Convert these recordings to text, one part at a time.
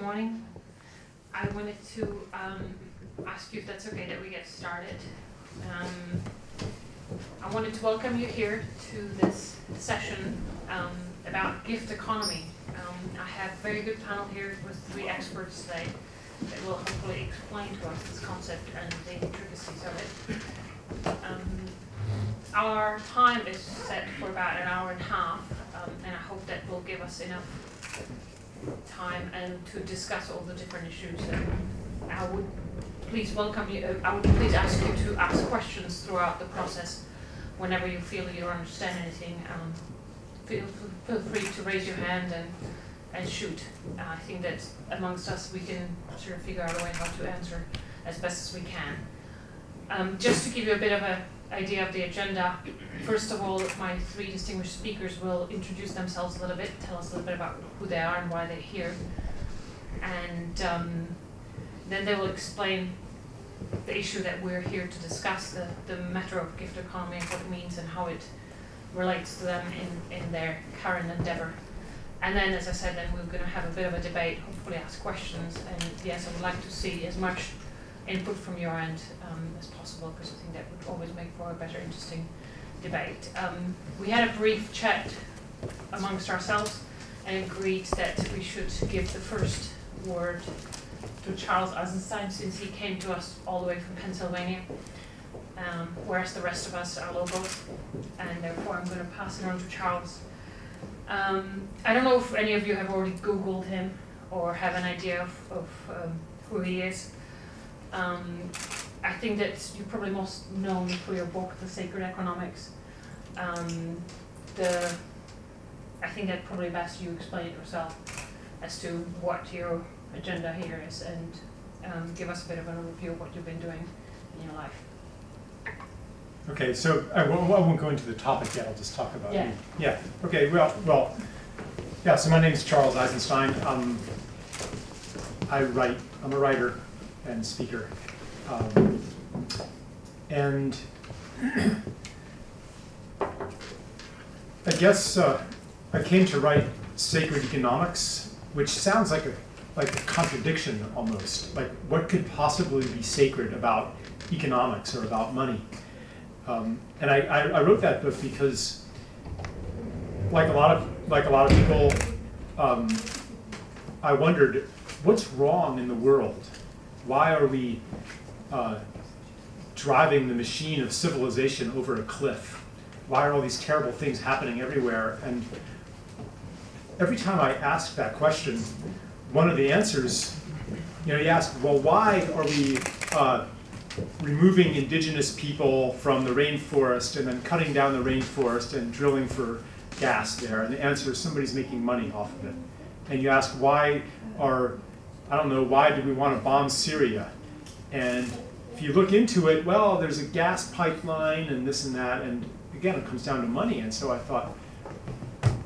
morning. I wanted to ask you if that's okay that we get started. I wanted to welcome you here to this session about gift economy. I have a very good panel here with 3 experts today that will hopefully explain to us this concept and the intricacies of it. Our time is set for about an hour and a half, and I hope that will give us enough time and to discuss all the different issues. I would please welcome you. I would please ask you to ask questions throughout the process. Whenever you feel you don't understand anything, feel free to raise your hand and shoot. I think that amongst us we can sort of figure out a way how to answer as best as we can. Just to give you a bit of an idea of the agenda, first of all, my 3 distinguished speakers will introduce themselves a little bit, tell us a little bit about who they are and why they're here. And then they will explain the issue that we're here to discuss, the matter of gift economy and what it means and how it relates to them in their current endeavor. And then, as I said, then we're going to have a bit of a debate, hopefully ask questions, and yes, I would like to see as much input from your end as possible, because I think that would always make for a better, interesting debate. We had a brief chat amongst ourselves and agreed that we should give the first word to Charles Eisenstein, since he came to us all the way from Pennsylvania, whereas the rest of us are locals, and therefore I'm going to pass it on to Charles. I don't know if any of you have already Googled him or have an idea of who he is. I think that you're probably most known for your book, The Sacred Economics. I think that probably best you explain it yourself as to what your agenda here is, and give us a bit of an overview of what you've been doing in your life. Okay, so I won't go into the topic yet. I'll just talk about it. Yeah. Okay. Well. Yeah. So my name is Charles Eisenstein. I write. I'm a writer and speaker, and I guess I came to write Sacred Economics, which sounds like a contradiction almost. Like, what could possibly be sacred about economics or about money? And I wrote that book because, like a lot of people, I wondered, what's wrong in the world? Why are we driving the machine of civilization over a cliff? Why are all these terrible things happening everywhere? And every time I ask that question, one of the answers, you ask, well, why are we removing indigenous people from the rainforest and then cutting down the rainforest and drilling for gas there? And the answer is somebody's making money off of it. And you ask, why do we want to bomb Syria? And if you look into it, well, there's a gas pipeline and this and that, and again, it comes down to money. And so I thought,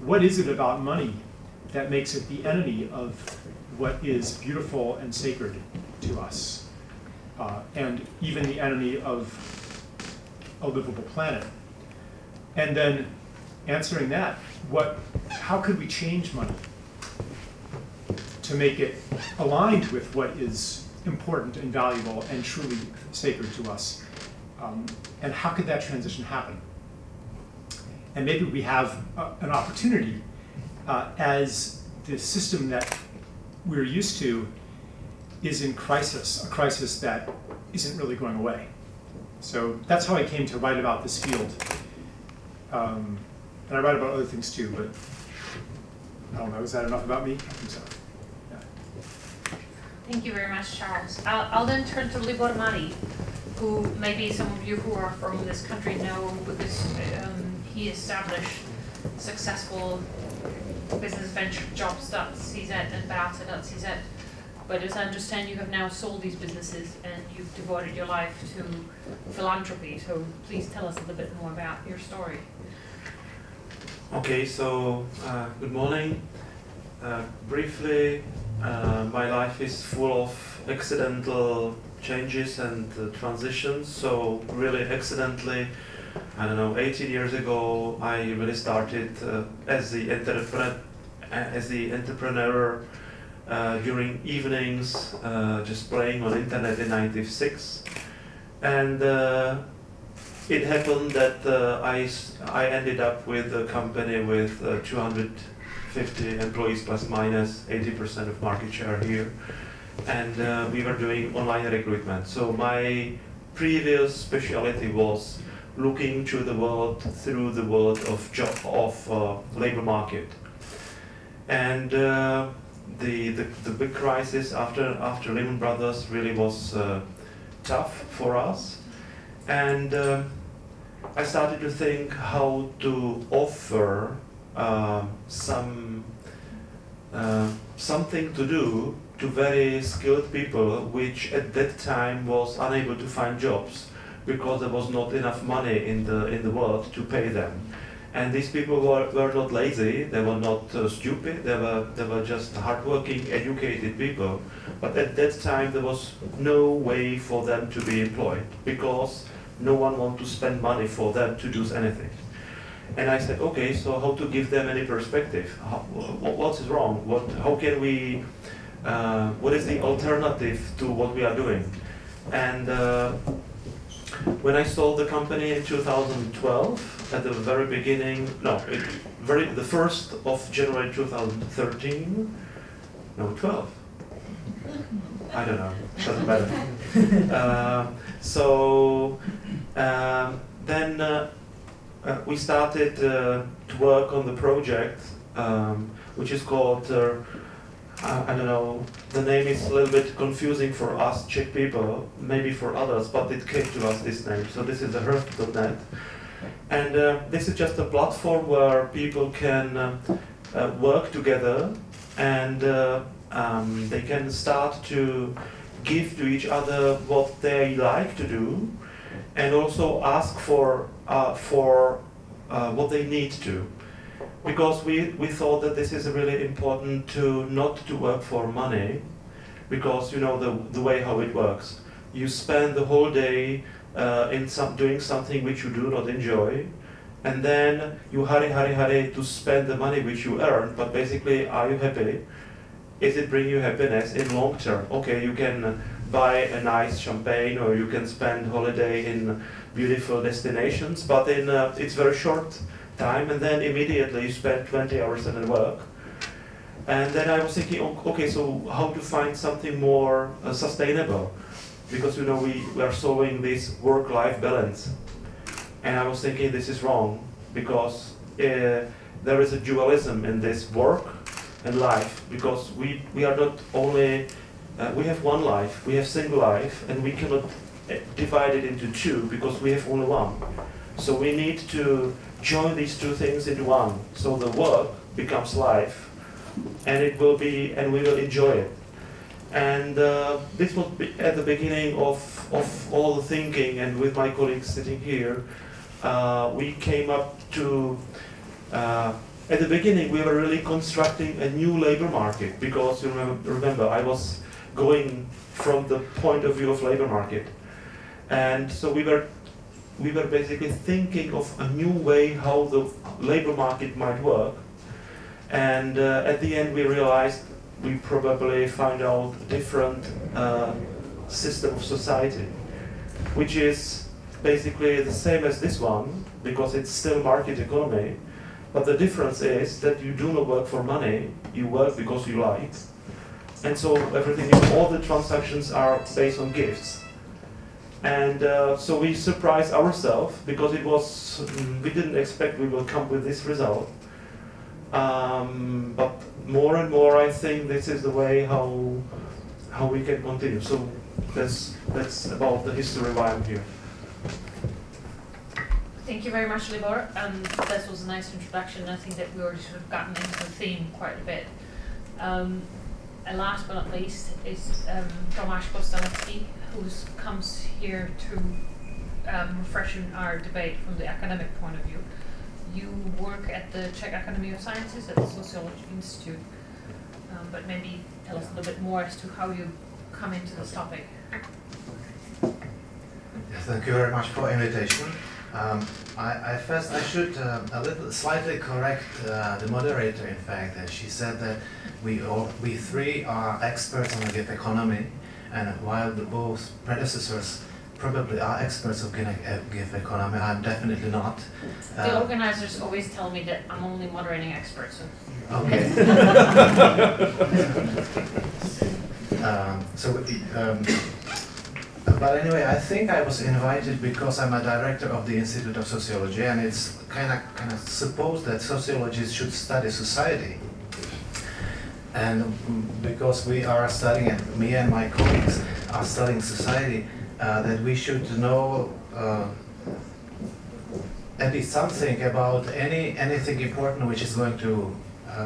what is it about money that makes it the enemy of what is beautiful and sacred to us? And even the enemy of a livable planet. And then answering that, how could we change money to make it aligned with what is important and valuable and truly sacred to us? And how could that transition happen? And maybe we have an opportunity as the system that we're used to is in crisis, a crisis that isn't really going away. So that's how I came to write about this field. And I write about other things too, but I don't know, is that enough about me? I think so. Yeah. Thank you very much, Charles. I'll then turn to Libor Malý, who maybe some of you who are from this country know, because he established successful business venture jobs.cz and prace.cz. But as I understand, you have now sold these businesses and you've devoted your life to philanthropy. So please tell us a little bit more about your story. Okay, so good morning. Briefly, my life is full of accidental changes and transitions. So really accidentally, I don't know, 18 years ago, I really started as the entrepreneur during evenings, just playing on internet in '96, and it happened that I ended up with a company with 250 employees plus minus 80% of market share here, and we were doing online recruitment. So my previous specialty was looking through the world of labor market, and the big crisis after Lehman Brothers really was tough for us, and I started to think how to offer something to do to very skilled people, which at that time was unable to find jobs because there was not enough money in the world to pay them. And these people were not lazy, they were not stupid, they were just hardworking, educated people. But at that time there was no way for them to be employed because no one wanted to spend money for them to do anything. And I said, okay, so how to give them any perspective? What is wrong? How can we? What is the alternative to what we are doing? And when I sold the company in 2012, at the very beginning, the 1st of January 2013, no, 12. I don't know, doesn't matter. Then we started to work on the project, which is called, I don't know, the name is a little bit confusing for us Czech people, maybe for others, but it came to us this name. So this is the hearth.net. And this is just a platform where people can work together, and they can start to give to each other what they like to do, and also ask for what they need to. Because we thought that this is really important to not to work for money, because you know the way how it works. You spend the whole day doing something which you do not enjoy, and then you hurry to spend the money which you earn, but basically, are you happy? Is it bring you happiness in long term? Okay, you can buy a nice champagne, or you can spend holiday in beautiful destinations, but it's very short time, and then immediately you spend 20 hours at work. And then I was thinking, okay, so how to find something more sustainable? Because you know we are solving this work-life balance. And I was thinking this is wrong, because there is a dualism in this work and life, because we are not only, we have one life, we have single life, and we cannot divide it into two, because we have only one. So we need to join these two things into one, so the work becomes life, and it will be, and we will enjoy it. And this was at the beginning of all the thinking, and with my colleagues sitting here, we came up to, at the beginning we were really constructing a new labor market, because you remember I was going from the point of view of labor market. And so we were basically thinking of a new way how the labor market might work. And at the end we realized we probably find out a different system of society, which is basically the same as this one, because it's still market economy, but the difference is that you do not work for money, you work because you like, and so everything, all the transactions are based on gifts. And so we surprised ourselves, because it was, we didn't expect we will come with this result. But more and more I think this is the way how we can continue. So that's about the history why I'm here. Thank you very much, Libor. That was a nice introduction. I think that we already sort of gotten into the theme quite a bit. And last but not least is Tomáš Kostelevský, who comes here to refreshen our debate from the academic point of view. You work at the Czech Academy of Sciences at the Sociology Institute, but maybe tell us a little bit more as to how you come into this topic. Yes, thank you very much for invitation. I should slightly correct the moderator. In fact, she said that we three are experts on the gift economy, and while the both predecessors probably are experts of gift economy, I'm definitely not. The organizers always tell me that I'm only moderating experts. So. Okay. But anyway, I think I was invited because I'm a director of the Institute of Sociology, and it's kind of supposed that sociologists should study society. And because we are studying, me and my colleagues are studying society, that we should know at least something about anything important which is going to,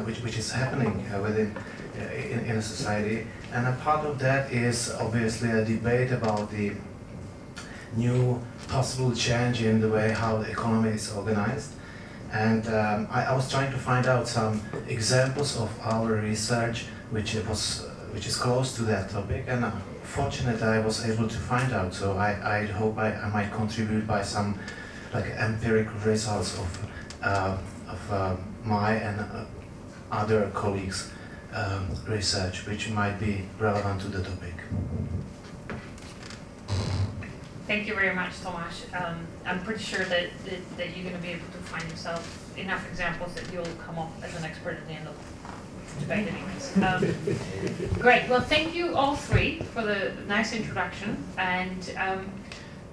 which is happening within in a society. And a part of that is obviously a debate about the new possible change in the way how the economy is organized. And I was trying to find out some examples of our research which is close to that topic, and fortunately I was able to find out. So I hope I might contribute by some like empirical results of my and other colleagues' research, which might be relevant to the topic. Thank you very much, Tomáš. I'm pretty sure that you're going to be able to find yourself enough examples that you'll come off as an expert at the end of the debate anyways. Great. Well, thank you all three for the nice introduction. And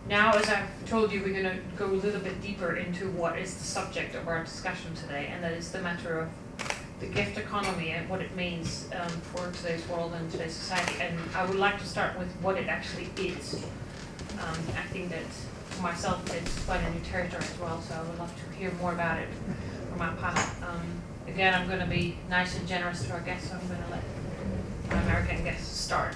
now, as I've told you, we're going to go a little bit deeper into what is the subject of our discussion today, and that is the matter of the gift economy and what it means for today's world and today's society. And I would like to start with what it actually is. I think that for myself it's quite a new territory as well, so I would love to hear more about it from our panel. Again, I'm going to be nice and generous to our guests, so I'm going to let my American guests start.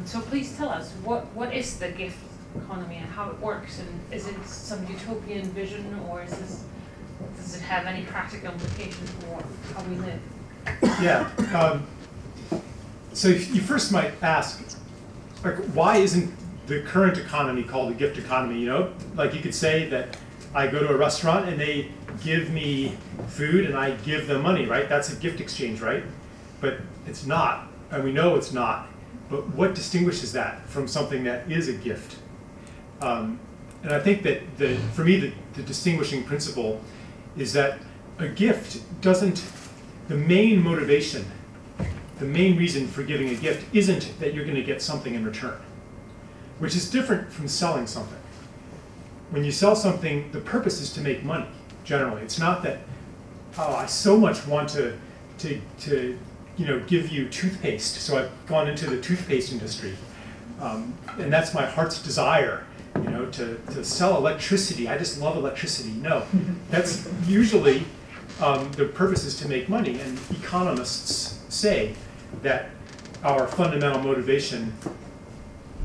So please tell us, what is the gift economy and how it works, and is it some utopian vision, or does it have any practical implications for how we live? Yeah. So you first might ask, like, why isn't the current economy called a gift economy? You know, like you could say that I go to a restaurant and they give me food and I give them money, right? That's a gift exchange, right? But it's not, and we know it's not. But what distinguishes that from something that is a gift? And I think that for me, the distinguishing principle is that a gift doesn't, the main motivation, the main reason for giving a gift isn't that you're going to get something in return, which is different from selling something. When you sell something, the purpose is to make money, generally. It's not that, oh, I so much want to give you toothpaste, so I've gone into the toothpaste industry. And that's my heart's desire, to sell electricity. I just love electricity. No, that's usually the purpose is to make money. And economists say that our fundamental motivation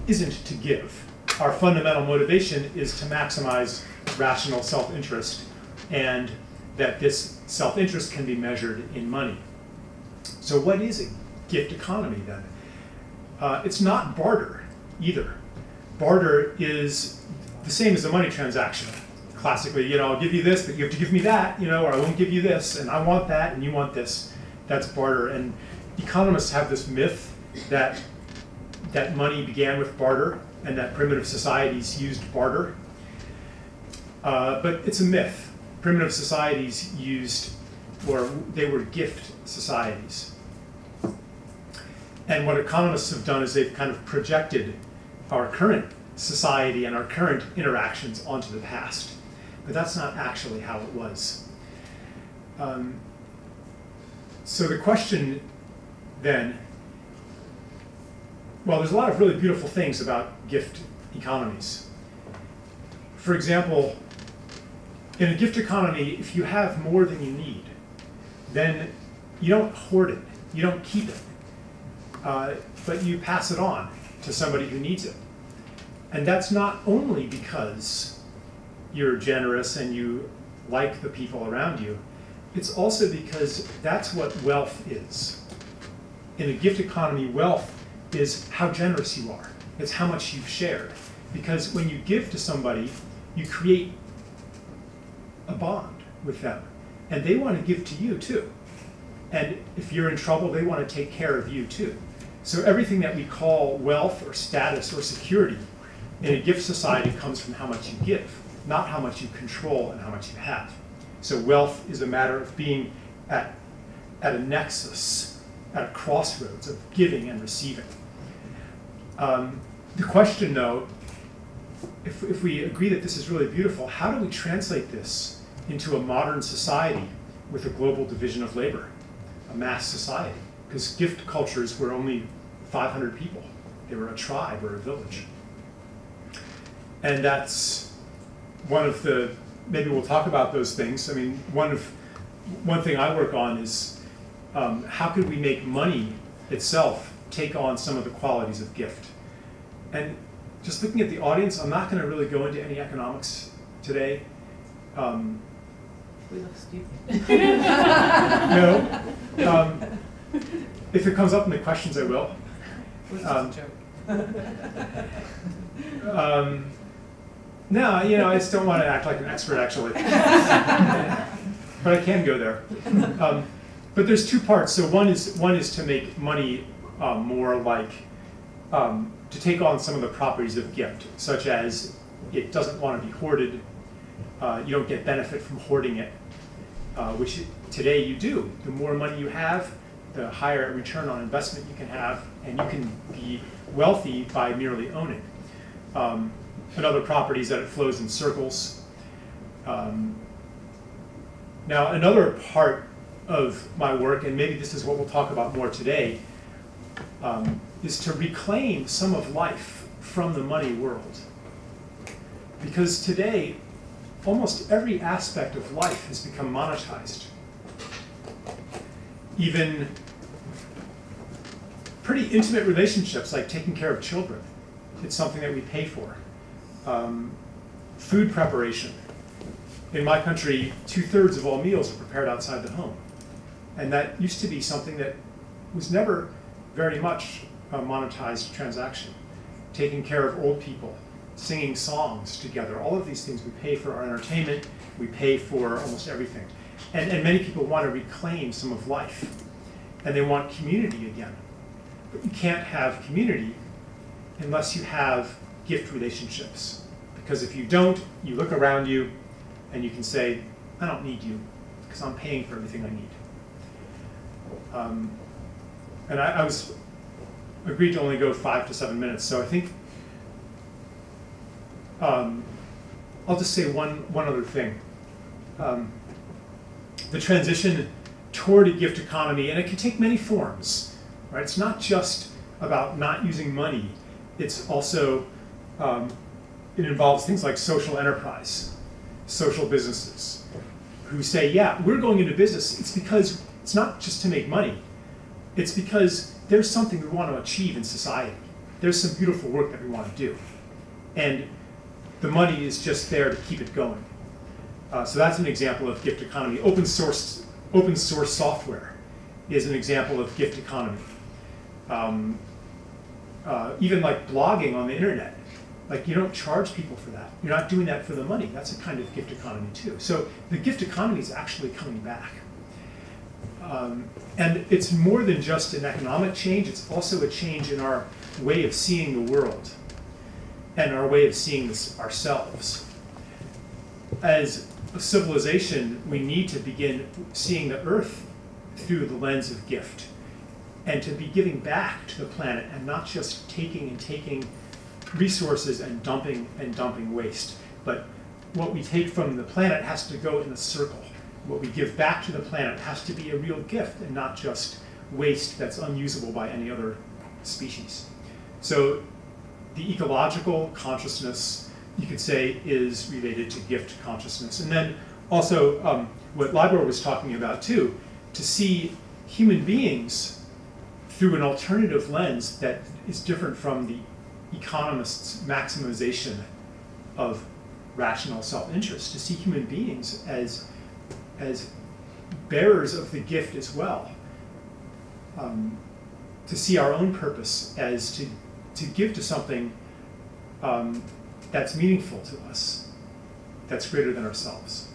isn't to give. Our fundamental motivation is to maximize rational self-interest, and that this self-interest can be measured in money. So what is a gift economy then? It's not barter either. Barter is the same as a money transaction. Classically, I'll give you this, but you have to give me that, or I won't give you this, and I want that, and you want this. That's barter. And economists have this myth that money began with barter and that primitive societies used barter. But it's a myth. Primitive societies they were gift societies. And what economists have done is they've kind of projected our current society and our current interactions onto the past. But that's not actually how it was. So the question then, well, there's a lot of really beautiful things about gift economies. For example, in a gift economy, if you have more than you need, then you don't hoard it, you don't keep it, but you pass it on to somebody who needs it. And that's not only because you're generous and you like the people around you, it's also because that's what wealth is. In a gift economy, wealth is how generous you are. It's how much you've shared. Because when you give to somebody, you create a bond with them. And they want to give to you too. And if you're in trouble, they want to take care of you too. So everything that we call wealth or status or security in a gift society comes from how much you give, not how much you control and how much you have. So wealth is a matter of being at a nexus, at a crossroads of giving and receiving. The question, though, if we agree that this is really beautiful, how do we translate this into a modern society with a global division of labor, a mass society? Because gift cultures were only 500 people. They were a tribe or a village. And that's one of the, maybe we'll talk about those things. I mean, one thing I work on is how could we make money itself take on some of the qualities of gift? And just looking at the audience, I'm not going to really go into any economics today. We look stupid. No. If it comes up in the questions, I will. It was just a joke. No, you know, I just don't want to act like an expert, actually. But I can go there. But there's two parts. So one is to make money more like, to take on some of the properties of gift, such as it doesn't want to be hoarded. You don't get benefit from hoarding it, which today you do. The more money you have, the higher return on investment you can have, and you can be wealthy by merely owning. Another property is that it flows in circles. Now, another part of my work, and maybe this is what we'll talk about more today, is to reclaim some of life from the money world. Because today, almost every aspect of life has become monetized. Even pretty intimate relationships, like taking care of children, it's something that we pay for. Food preparation. In my country, 2/3 of all meals are prepared outside the home. And that used to be something that was never very much a monetized transaction. Taking care of old people, singing songs together, all of these things we pay for our entertainment, we pay for almost everything. And many people want to reclaim some of life, and they want community again. But you can't have community unless you have gift relationships. Because if you don't, you look around you and you can say, I don't need you, because I'm paying for everything I need. And I was agreed to only go 5 to 7 minutes, so I think I'll just say one other thing. The transition toward a gift economy, and it can take many forms, right? It's not just about not using money. It's also, it involves things like social enterprise, social businesses, who say, yeah, we're going into business. It's because it's not just to make money. It's because there's something we want to achieve in society. There's some beautiful work that we want to do. And the money is just there to keep it going. So that's an example of gift economy. Open source software is an example of gift economy. Even like blogging on the internet, like you don't charge people for that. You're not doing that for the money. That's a kind of gift economy too. So the gift economy is actually coming back. And it's more than just an economic change, it's also a change in our way of seeing the world and our way of seeing ourselves. As a civilization, we need to begin seeing the earth through the lens of gift, and to be giving back to the planet and not just taking resources and dumping waste. But what we take from the planet has to go in a circle. What we give back to the planet has to be a real gift and not just waste that's unusable by any other species. So the ecological consciousness, you could say, is related to gift consciousness. And then also what Libor was talking about too, to see human beings through an alternative lens that is different from the economist's maximization of rational self-interest, to see human beings as bearers of the gift as well, to see our own purpose as to give to something that's meaningful to us, that's greater than ourselves.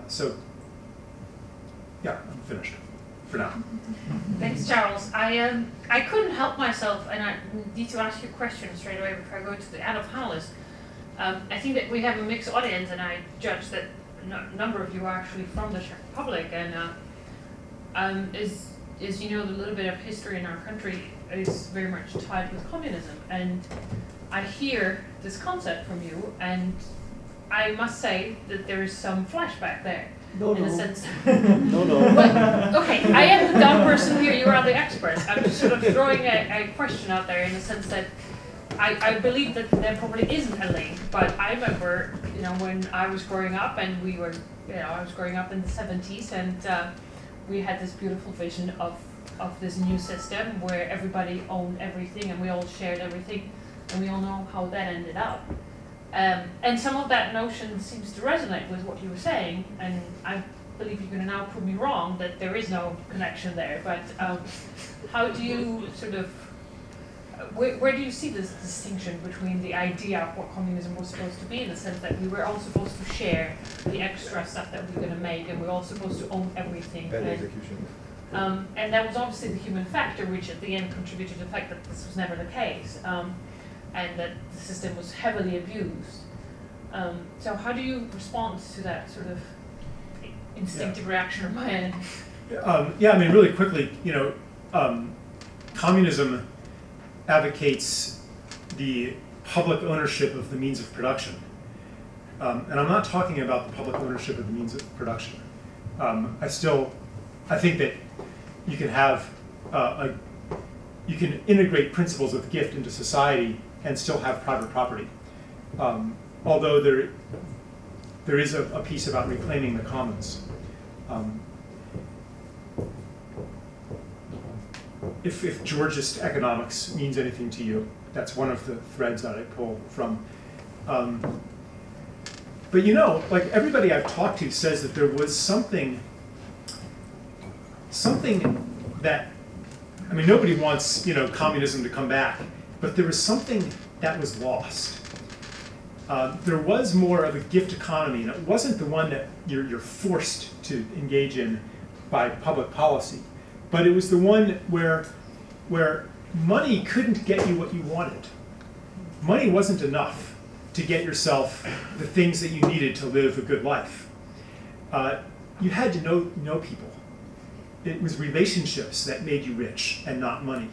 So, yeah, I'm finished for now. Thanks, Charles. I couldn't help myself, and I need to ask you a question straight away before I go to the other panelists. I think that we have a mixed audience, and I judge that a number of you are actually from the Czech Republic, and as you know, the little bit of history in our country is very much tied with communism, and I hear this concept from you, and I must say that there is some flashback there. In a sense. No. Well, okay, I am the dumb person here, you are the expert. I'm just sort of throwing a question out there in the sense that I believe that there probably isn't a link, but I remember, you know, when I was growing up and we were, you know, I was growing up in the 70s and we had this beautiful vision of this new system where everybody owned everything and we all shared everything, and we all know how that ended up. And some of that notion seems to resonate with what you were saying, and I believe you're going to now prove me wrong that there is no connection there, but how do you sort of, where do you see this distinction between the idea of what communism was supposed to be, in the sense that we were all supposed to share the extra stuff that we were going to make, and we're all supposed to own everything? Bad execution. And that was obviously the human factor, which at the end contributed to the fact that this was never the case. And that the system was heavily abused. So how do you respond to that sort of instinctive reaction of my end? Yeah, I mean, really quickly, you know, communism advocates the public ownership of the means of production. And I'm not talking about the public ownership of the means of production. I think that you can have, you can integrate principles of gift into society and still have private property. Although there is a piece about reclaiming the commons. If Georgist economics means anything to you, that's one of the threads that I pull from. But you know, like everybody I've talked to says that there was something that, I mean, nobody wants, you know, communism to come back, but there was something that was lost. There was more of a gift economy, and it wasn't the one that you're forced to engage in by public policy, but it was the one where money couldn't get you what you wanted. Money wasn't enough to get yourself the things that you needed to live a good life. You had to know people. It was relationships that made you rich and not money.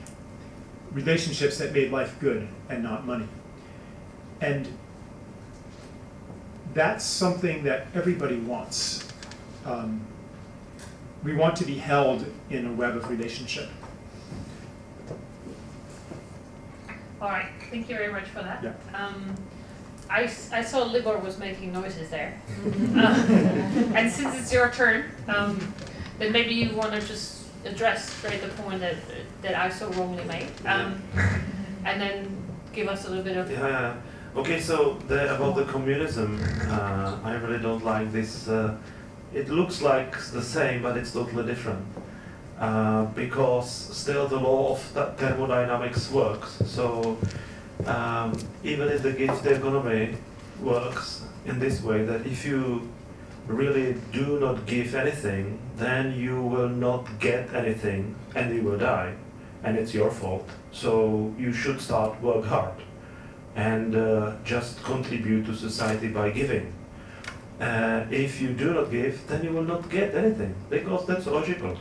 Relationships that made life good and not money. And that's something that everybody wants. We want to be held in a web of relationship. All right, thank you very much for that. Yeah. I saw Libor was making noises there. And since it's your turn, then maybe you want to just address straight the point that I so wrongly made, and then give us a little bit of... Yeah. Okay, so about the communism, I really don't like this. It looks like the same, but it's totally different. Because still the law of thermodynamics works. So even if the gift economy works in this way, that if you really do not give anything, then you will not get anything and you will die. And it's your fault. So you should start work hard and just contribute to society by giving. If you do not give, then you will not get anything, because that's logical.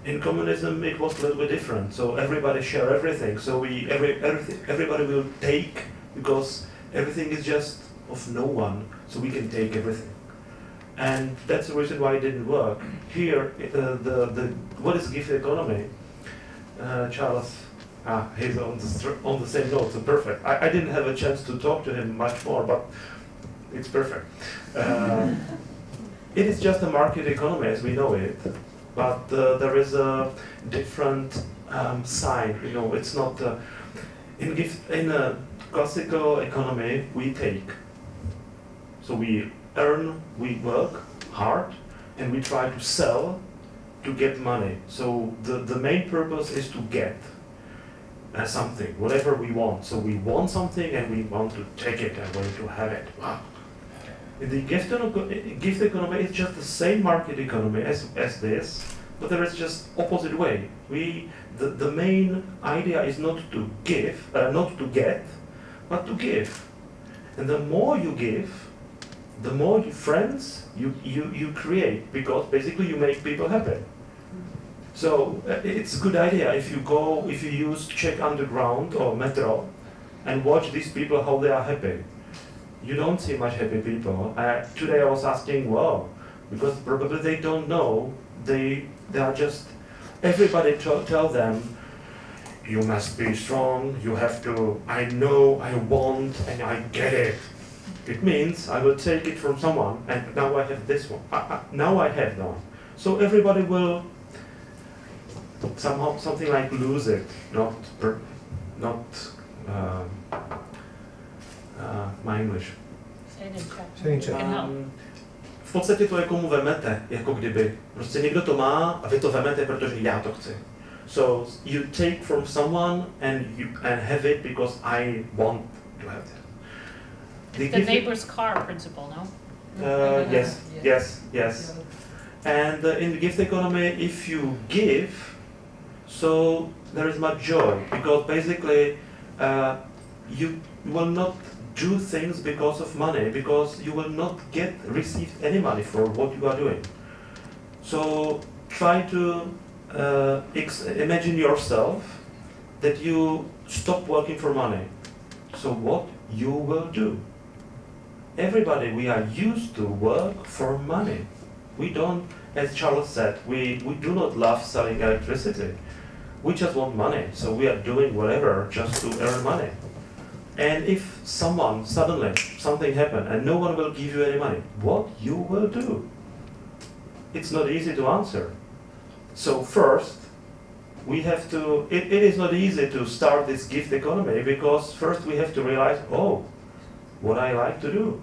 In communism, it was a little bit different. So everybody share everything. So everybody will take, because everything is just of no one. So we can take everything, and that's the reason why it didn't work. Here, what is gift economy? Charles, he's on the same note. So perfect. I didn't have a chance to talk to him much more, but it's perfect. It is just a market economy as we know it. But there is a different sign, you know. It's not in a classical economy we take. So we earn, we work hard, and we try to sell to get money. So the main purpose is to get something, whatever we want. So we want something and we want to take it and want to have it. Wow. In the gift economy, it's just the same market economy as this, but there is just opposite way. The main idea is not to give, not to get, but to give. And the more you give, the more friends you create, because basically you make people happy. So it's a good idea if you use Czech underground or metro and watch these people how they are happy. You don't see much happy people. Today I was asking, wow, because probably they don't know, they are just, everybody tell them, you must be strong, you have to, I know, I want, and I get it. It means I will take it from someone, and now I have this one. Now I have one. So everybody will somehow, something like lose it, my English. V podstatě to jako mu vemete, jako kdyby. Prostě někdo to má a vy to vemete, protože já to chci. So you take from someone and have it because I want to have it. The neighbor's car principle, no? Yes. And in the gift economy, if you give, so there is much joy, because basically you will not do things because of money, because you will not receive any money for what you are doing. So try to imagine yourself that you stop working for money. So what you will do? Everybody, we are used to work for money. We don't, as Charles said, we do not love selling electricity. We just want money, so we are doing whatever just to earn money. And if suddenly something happened and no one will give you any money, what you will do? It's not easy to answer. So first, we have to, it is not easy to start this gift economy, because first we have to realize, oh, what I like to do.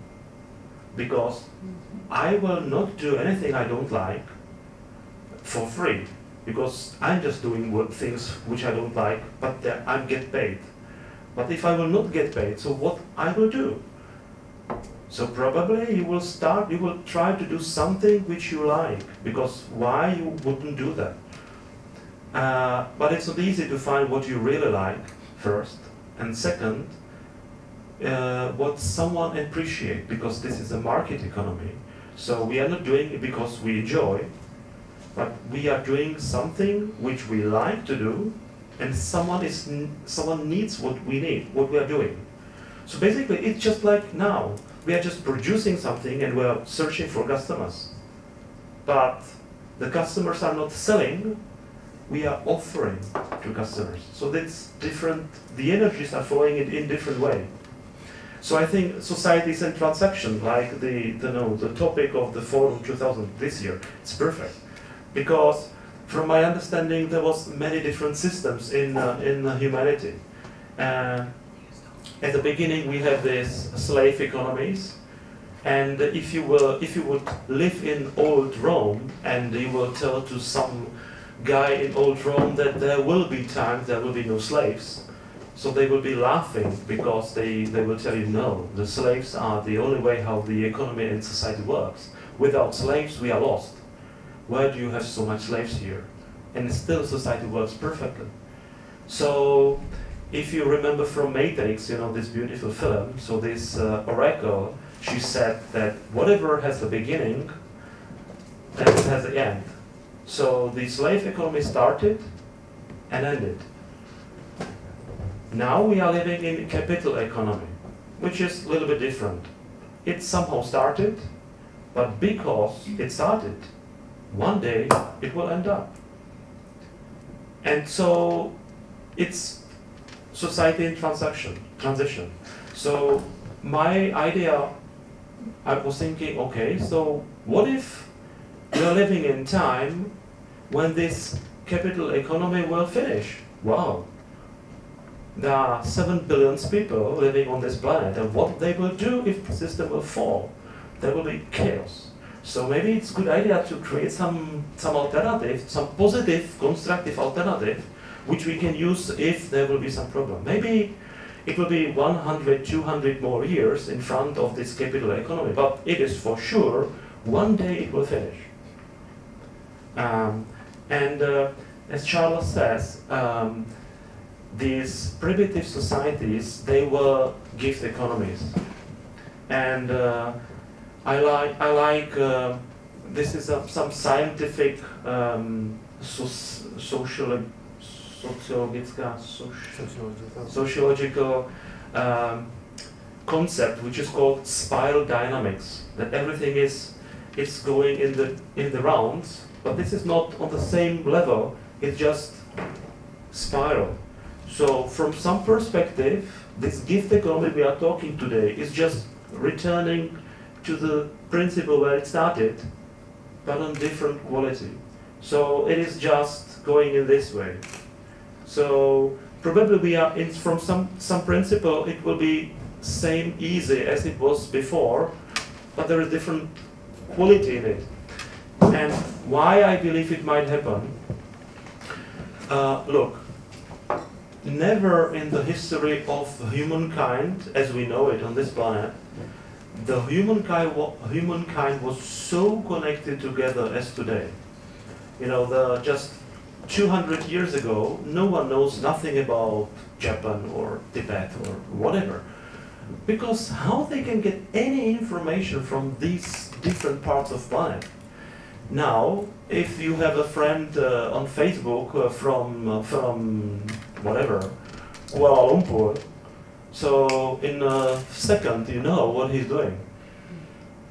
Because I will not do anything I don't like for free, because I'm just doing things which I don't like, but I get paid. But if I will not get paid, so what I will do? So probably you will try to do something which you like, because why you wouldn't do that? But it's not easy to find what you really like, first, and second, what someone appreciates, because this is a market economy. So we are not doing it because we enjoy, but we are doing something which we like to do, and someone needs what we need, what we are doing. So basically, it's just like now. We are just producing something and we are searching for customers. But the customers are not selling, we are offering to customers. So that's different, the energies are flowing in different way. So I think societies and transaction, like the topic of the Forum 2000 this year, it's perfect. Because from my understanding, there was many different systems in humanity. At the beginning, we have these slave economies, and if you would live in old Rome, and you will tell to some guy in old Rome that there will be times there will be no slaves, so they will be laughing, because they will tell you, no, the slaves are the only way how the economy and society works. Without slaves, we are lost. Why do you have so much slaves here? And still society works perfectly. So if you remember from Matrix, this beautiful film, so this oracle, she said that whatever has the beginning, that has the end. So the slave economy started and ended. Now we are living in capital economy, which is a little bit different. It somehow started, but because it started, one day it will end up. And so it's society in transition. So my idea, I was thinking, okay, so what if we are living in time when this capital economy will finish? Wow. There are 7 billion people living on this planet, and what they will do if the system will fall? There will be chaos. So maybe it's a good idea to create some alternative, some positive, constructive alternative, which we can use if there will be some problem. Maybe it will be 100, 200 more years in front of this capital economy, but it is for sure one day it will finish. As Charles says, these primitive societies, they were gift economies. And I like this is some scientific sociological concept, which is called spiral dynamics. That everything is going in the rounds, but this is not on the same level. It's just spiral. So from some perspective, this gift economy we are talking today is just returning to the principle where it started, but on different quality. So it is just going in this way. So probably we are from some principle it will be same easy as it was before, but there is different quality in it. And why I believe it might happen? Look, never in the history of humankind, as we know it on this planet, the humankind was so connected together as today. You know, just 200 years ago, no one knows nothing about Japan or Tibet or whatever. Because how they can get any information from these different parts of the planet? Now, if you have a friend on Facebook from whatever, Kuala Lumpur, so in a second you know what he's doing.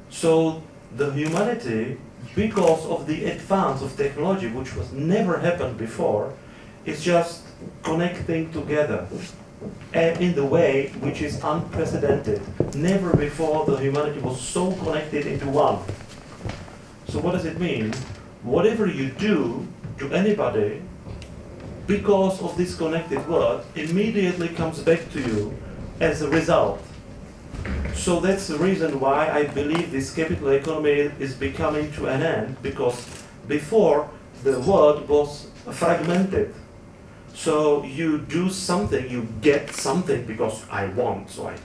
So the humanity, because of the advance of technology, which was never happened before, is just connecting together in the way which is unprecedented. Never before the humanity was so connected into one. So what does it mean? Whatever you do to anybody, because of this connected world, immediately comes back to you as a result. So that's the reason why I believe this capital economy is becoming to an end, because before the world was fragmented. So you do something, you get something because I want, so I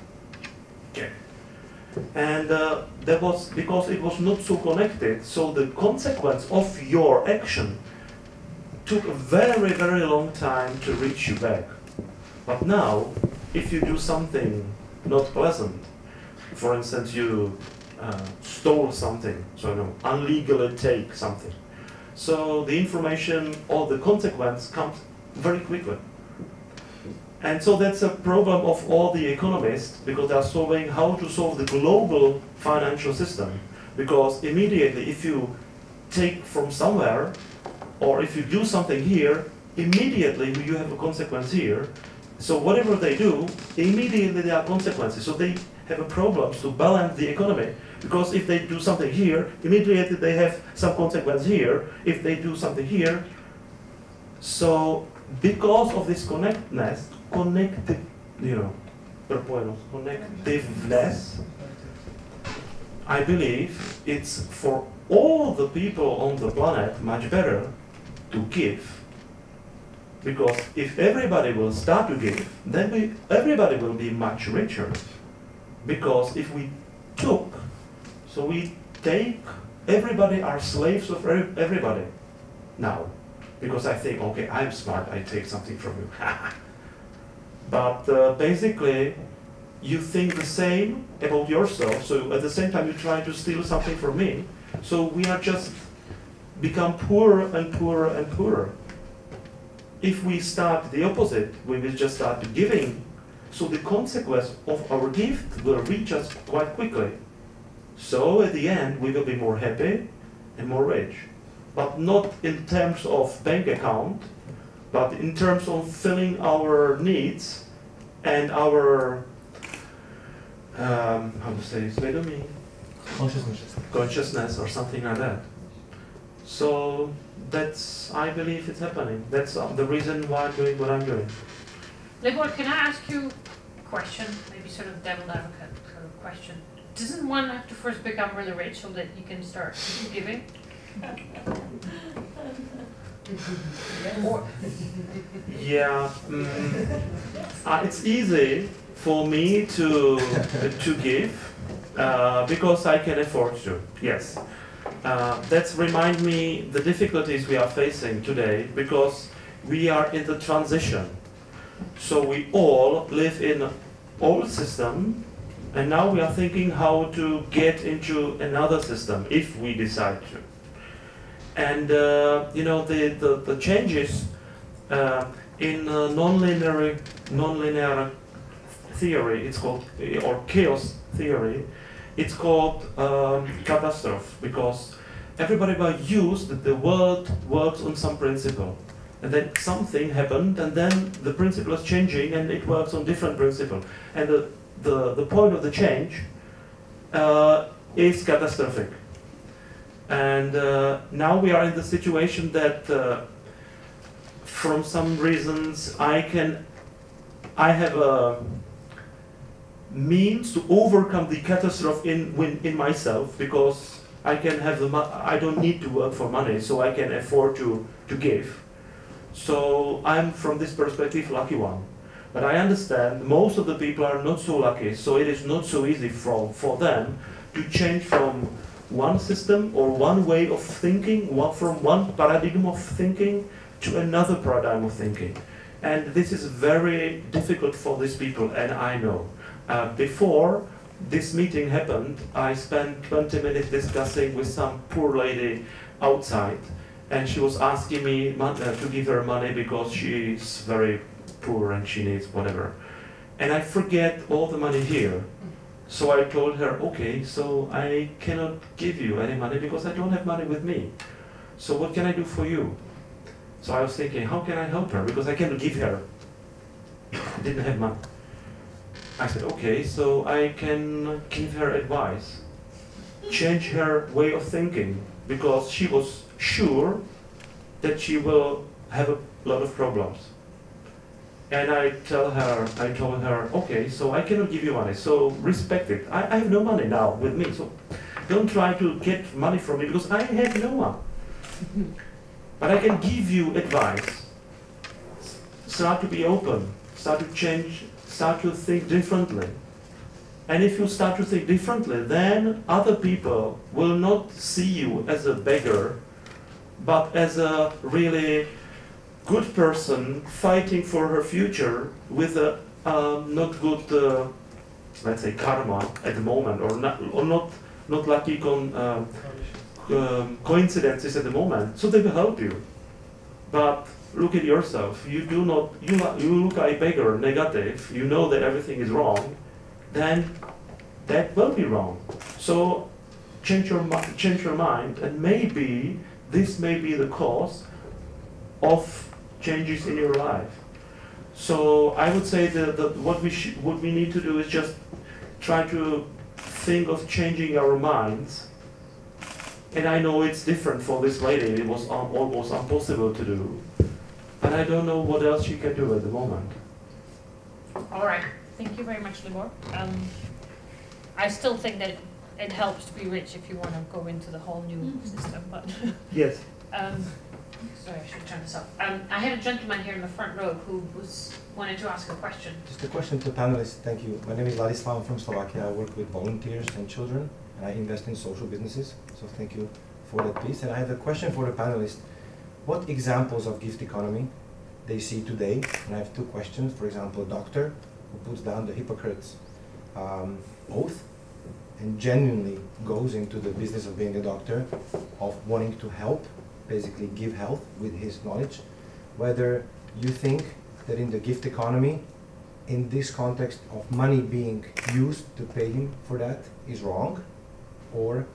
get. And that was because it was not so connected, so the consequence of your action took a very, very long time to reach you back. But now, if you do something not pleasant, for instance, you stole something, so illegally take something, so the information or the consequence comes very quickly. And so that's a problem of all the economists, because they are solving how to solve the global financial system. Because immediately, if you take from somewhere, or if you do something here, immediately you have a consequence here. So whatever they do, immediately there are consequences. So they have a problem to balance the economy. Because if they do something here, immediately they have some consequence here. If they do something here, so because of this connectedness, I believe it's for all the people on the planet much better to give. Because if everybody will start to give, then everybody will be much richer. Because if we took, so we take, everybody are slaves of everybody now. Because I think, okay, I'm smart, I take something from you. But basically, you think the same about yourself, so at the same time you try to steal something from me. So we are just become poorer and poorer and poorer. If we start the opposite, we will just start giving. So the consequence of our gift will reach us quite quickly. So at the end, we will be more happy and more rich. But not in terms of bank account, but in terms of filling our needs and our, how to say, consciousness or something like that. So that's, I believe it's happening. That's the reason why I'm doing what I'm doing. Libor, can I ask you a question, maybe sort of devil advocate sort of question? Doesn't one have to first become really rich so that you can start giving? Yeah, it's easy for me to give because I can afford to. Yes, that's remind me the difficulties we are facing today because we are in the transition. So we all live in an old system, and now we are thinking how to get into another system if we decide to. And you know, the changes in non-linear theory, it's called, or chaos theory, it's called catastrophe, because everybody was used that the world works on some principle. And then something happened, and then the principle is changing, and it works on different principle. And the point of the change is catastrophic. And now we are in the situation that from some reasons I have a means to overcome the catastrophe in myself, because I can have I don't need to work for money, so I can afford to give. So I'm, from this perspective, lucky one. But I understand most of the people are not so lucky, so it is not so easy for them to change from one system or one way of thinking, from one paradigm of thinking to another paradigm of thinking. And this is very difficult for these people, and I know. Before this meeting happened, I spent 20 minutes discussing with some poor lady outside, and she was asking me to give her money because she's very poor and she needs whatever. And I forget all the money here. So I told her, okay, so I cannot give you any money because I don't have money with me. So what can I do for you? So I was thinking, how can I help her? Because I cannot give her. I didn't have money. I said, okay, so I can give her advice. Change her way of thinking, because she was sure that she will have a lot of problems. And I told her, okay, so I cannot give you money, so respect it. I have no money now with me, so don't try to get money from me because I have no one. But I can give you advice. Start to be open, start to change, start to think differently. And if you start to think differently, then other people will not see you as a beggar, but as a really good person fighting for her future with a not good, let's say, karma at the moment, or not lucky coincidences at the moment. So they will help you. But look at yourself. You look like a beggar, negative. You know that everything is wrong. Then that will be wrong. So change your mind, and maybe this may be the cause of changes in your life. So I would say that what we need to do is just try to think of changing our minds. And I know it's different for this lady. It was almost impossible to do. And I don't know what else she can do at the moment. All right. Thank you very much, Libor. I still think that it helps to be rich if you want to go into the whole new system. But yes. Sorry, I should turn this up. I had a gentleman here in the front row who wanted to ask a question. Just a question to the panelists. Thank you. My name is Ladislav. I'm from Slovakia. I work with volunteers and children, and I invest in social businesses. So thank you for that piece. And I have a question for the panelists. What examples of gift economy they see today? And I have two questions. For example, a doctor who puts down the Hippocrates oath and genuinely goes into the business of being a doctor, of wanting to help, basically give health with his knowledge. Whether you think that in the gift economy, in this context of money being used to pay him for that is wrong, or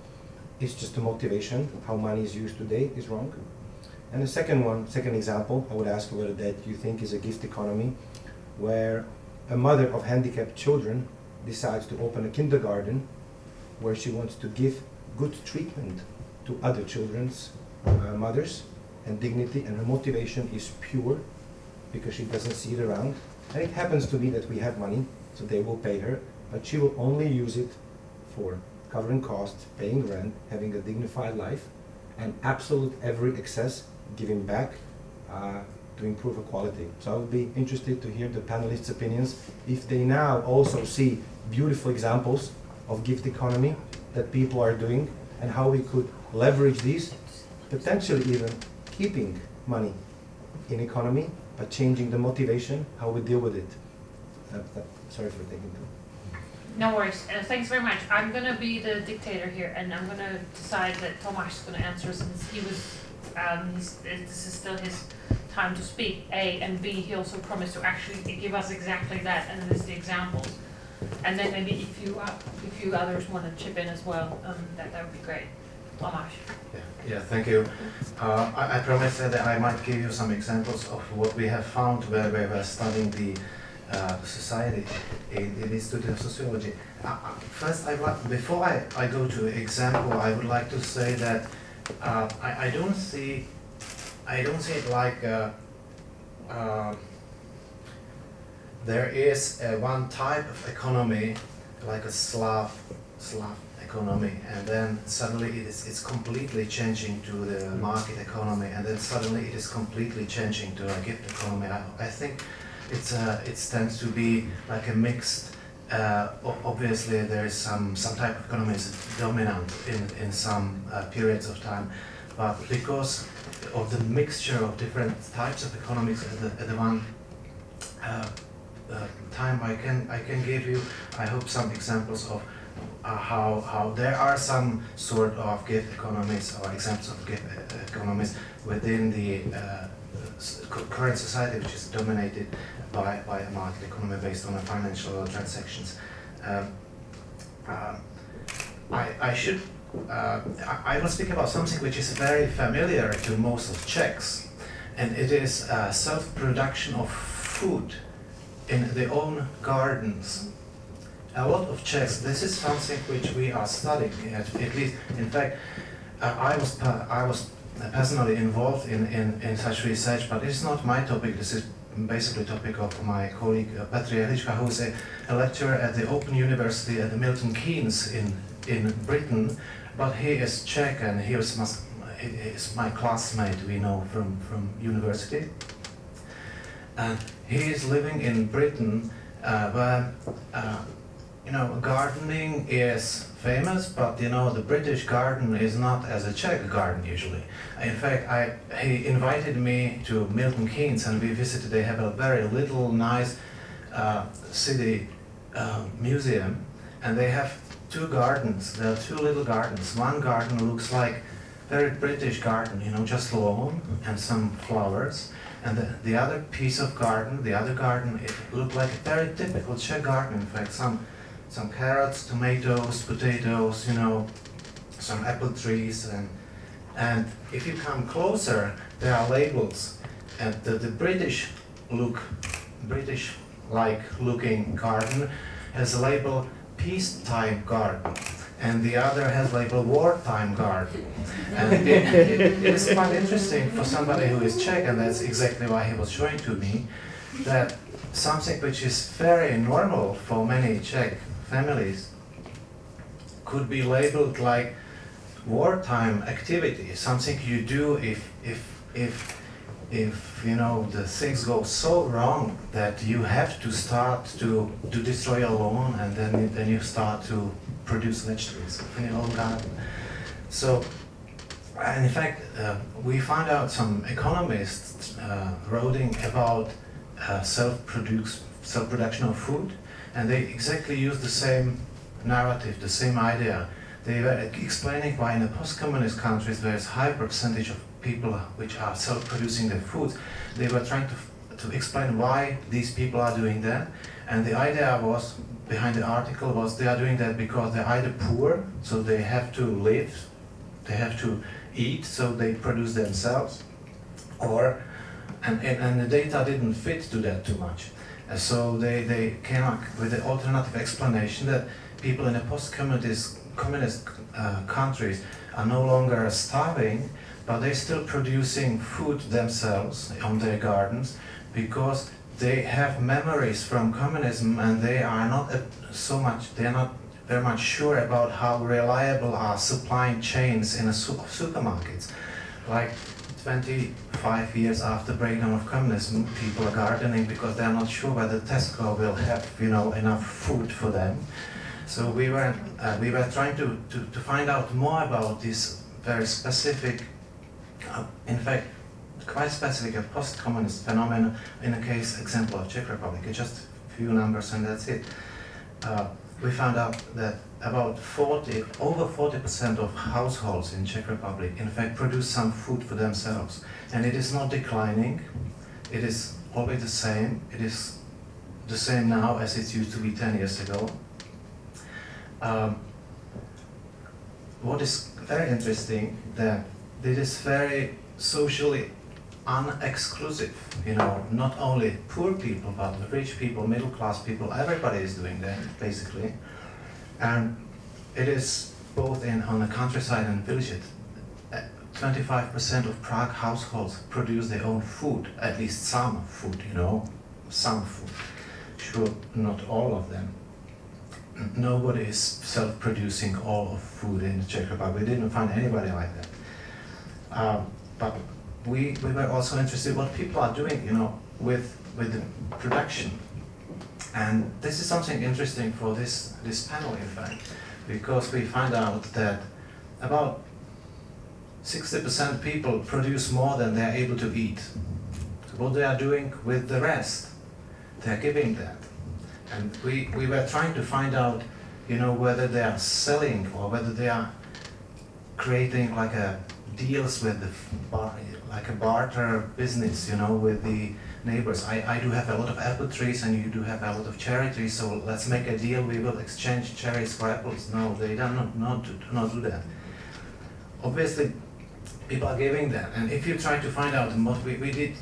it's just a motivation, how money is used today is wrong. And the second example, I would ask whether that you think is a gift economy where a mother of handicapped children decides to open a kindergarten where she wants to give good treatment to other children's mothers and dignity, and her motivation is pure because she doesn't see it around. And it happens to be that we have money, so they will pay her, but she will only use it for covering costs, paying rent, having a dignified life, and absolute every excess giving back to improve equality. So I would be interested to hear the panelists' opinions if they now also see beautiful examples of gift economy that people are doing and how we could leverage these, potentially even keeping money in economy, but changing the motivation, how we deal with it. Sorry for taking too. No worries. Thanks very much. I'm going to be the dictator here, and I'm going to decide that Tomáš is going to answer since he was. This is still his time to speak. A and B. He also promised to actually give us exactly that, and list the examples. And then maybe if you others want to chip in as well, that would be great. Tomáš. Yeah, thank you. I promised that I might give you some examples of what we have found where we were studying the society in the Institute of Sociology. First, before I go to example, I would like to say that I don't see it like there is one type of economy, like a Slav economy, and then suddenly it's completely changing to the market economy, and then suddenly it is completely changing to a gift economy. I think it tends to be like a mixed. Obviously, there is some type of economy is dominant in some periods of time, but because of the mixture of different types of economies at the one time, I can give you, I hope, some examples of how there are some sort of gift economies or examples of gift economies within the current society, which is dominated by a market economy based on financial transactions. I will speak about something which is very familiar to most of Czechs, and it is self-production of food in their own gardens. A lot of Czechs, this is something which we are studying, at least, in fact, I was personally involved in such research, but it's not my topic. This is basically topic of my colleague Petr Jehlička, who is a lecturer at the Open University at the Milton Keynes in Britain, but he is Czech and he is my classmate, we know, from university. And he is living in Britain where gardening is famous, but the British garden is not as a Czech garden usually. In fact, he invited me to Milton Keynes and we visited. They have a very little nice city museum, and they have two gardens. There are two little gardens. One garden looks like very British garden, just lawn and some flowers. And the other piece of garden, it looked like a very typical Czech garden. In fact, some carrots, tomatoes, potatoes, some apple trees, and if you come closer, there are labels, and the British-like looking garden has a label peacetime garden, and the other has label wartime garden. And it is quite interesting for somebody who is Czech, and that's exactly why he was showing to me, that something which is very normal for many Czech families could be labeled like wartime activity, something you do if the things go so wrong that you have to start to destroy your lawn, and then you start to produce vegetables in your own garden. So, and in fact, we found out some economists writing about self-production of food, and they exactly use the same narrative, the same idea. They were explaining why in the post-communist countries there is high percentage of people which are self-producing their foods. They were trying to explain why these people are doing that, and the idea was, behind the article, was they are doing that because they're either poor, so they have to live, they have to eat, so they produce themselves, or, and the data didn't fit to that too much. So they came up with the alternative explanation that people in the post-communist countries are no longer starving, but they're still producing food themselves on their gardens because they have memories from communism, and they are not they're not very much sure about how reliable are supply chains in supermarkets. Like 25 years after breakdown of communism, people are gardening because they're not sure whether Tesco will have, you know, enough food for them. So we were trying to find out more about this very specific, in fact, quite specific post-communist phenomenon. In a case example of Czech Republic, it's just a few numbers and that's it. We found out that about over 40% of households in Czech Republic, in fact, produce some food for themselves, and it is not declining. It is always the same. It is the same now as it used to be 10 years ago. What is very interesting that this is very socially unexclusive. You know, not only poor people, but rich people, middle class people. Everybody is doing that basically, and it is both on the countryside and villages. 25% of Prague households produce their own food, at least some food. You know, some food. Sure, not all of them. Nobody is self-producing all of food in the Czech Republic. We didn't find anybody like that. But we were also interested what people are doing, you know, with the production. And this is something interesting for this panel, in fact, because we find out that about 60% people produce more than they're able to eat. What they are doing with the rest, they're giving that. And we were trying to find out, you know, whether they are selling or whether they are creating like a deals with the like a barter business, you know, with the neighbors. I do have a lot of apple trees and you do have a lot of cherry trees, so let's make a deal, we will exchange cherries for apples. No, they do not do that. Obviously, people are giving that, and if you try to find out what we did,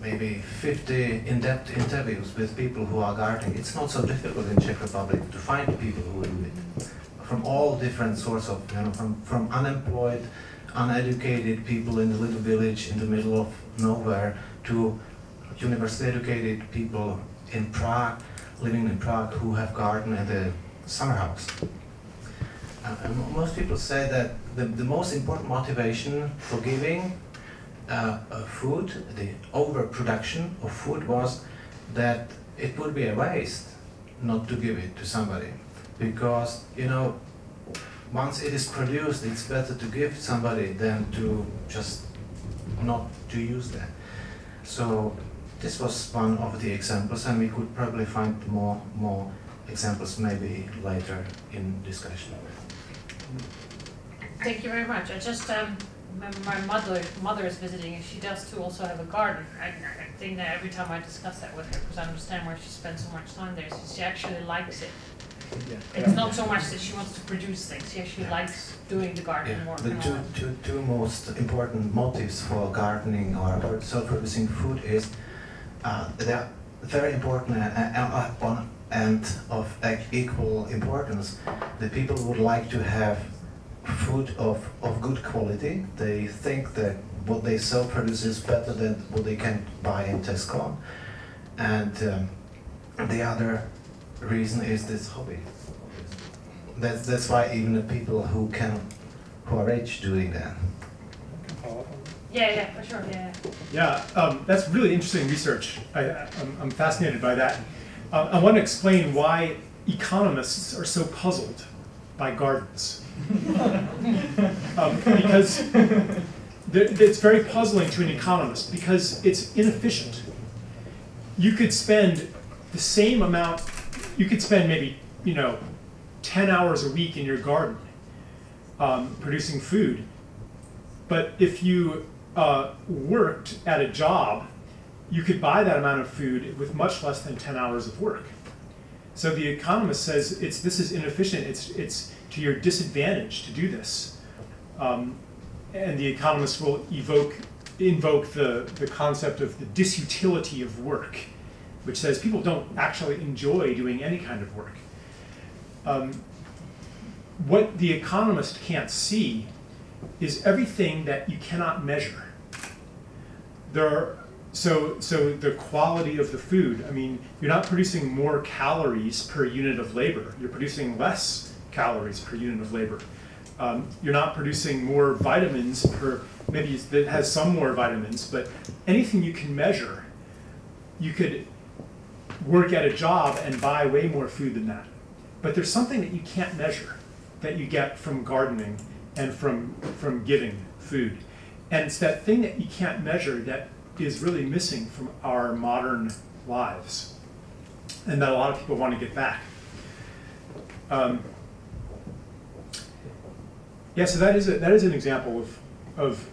maybe 50 in-depth interviews with people who are gardening. It's not so difficult in Czech Republic to find people who do it. From all different sorts of, you know, from unemployed, uneducated people in the little village in the middle of nowhere to university educated people in Prague, living in Prague, who have garden at the summer house. And most people say that the most important motivation for giving food, the overproduction of food, was that it would be a waste not to give it to somebody, because, you know, once it is produced, it's better to give somebody than to just not to use that. So this was one of the examples, and we could probably find more examples maybe later in discussion. Thank you very much. I just remember my mother is visiting, and she does too also have a garden. I think that every time I discuss that with her, because I understand why she spends so much time there, she actually likes it. It's not so much that she wants to produce things. She actually likes doing the garden more. The two most important motives for gardening or self-producing food is they are very important and of equal importance. The people would like to have food of good quality. They think that what they self-produce is better than what they can buy in Tesco. And the other reason is this hobby. That's why even the people who are rich doing that. Yeah, for sure, yeah. Yeah, that's really interesting research. I'm fascinated by that. I want to explain why economists are so puzzled by gardens. Because it's very puzzling to an economist because it's inefficient. You could spend the same amount, you could spend maybe, 10 hours a week in your garden producing food. But if you worked at a job, you could buy that amount of food with much less than 10 hours of work. So the economist says this is inefficient. It's to your disadvantage to do this. And the economist will invoke the concept of the disutility of work, which says people don't actually enjoy doing any kind of work. What the economist can't see is everything that you cannot measure. So the quality of the food, I mean, you're not producing more calories per unit of labor. You're producing less calories per unit of labor. You're not producing more vitamins per, maybe it has some more vitamins, but anything you can measure, you could work at a job and buy way more food than that. But there's something that you can't measure that you get from gardening and from giving food. And it's that thing that you can't measure that is really missing from our modern lives, and that a lot of people want to get back. Yeah, so that is an example of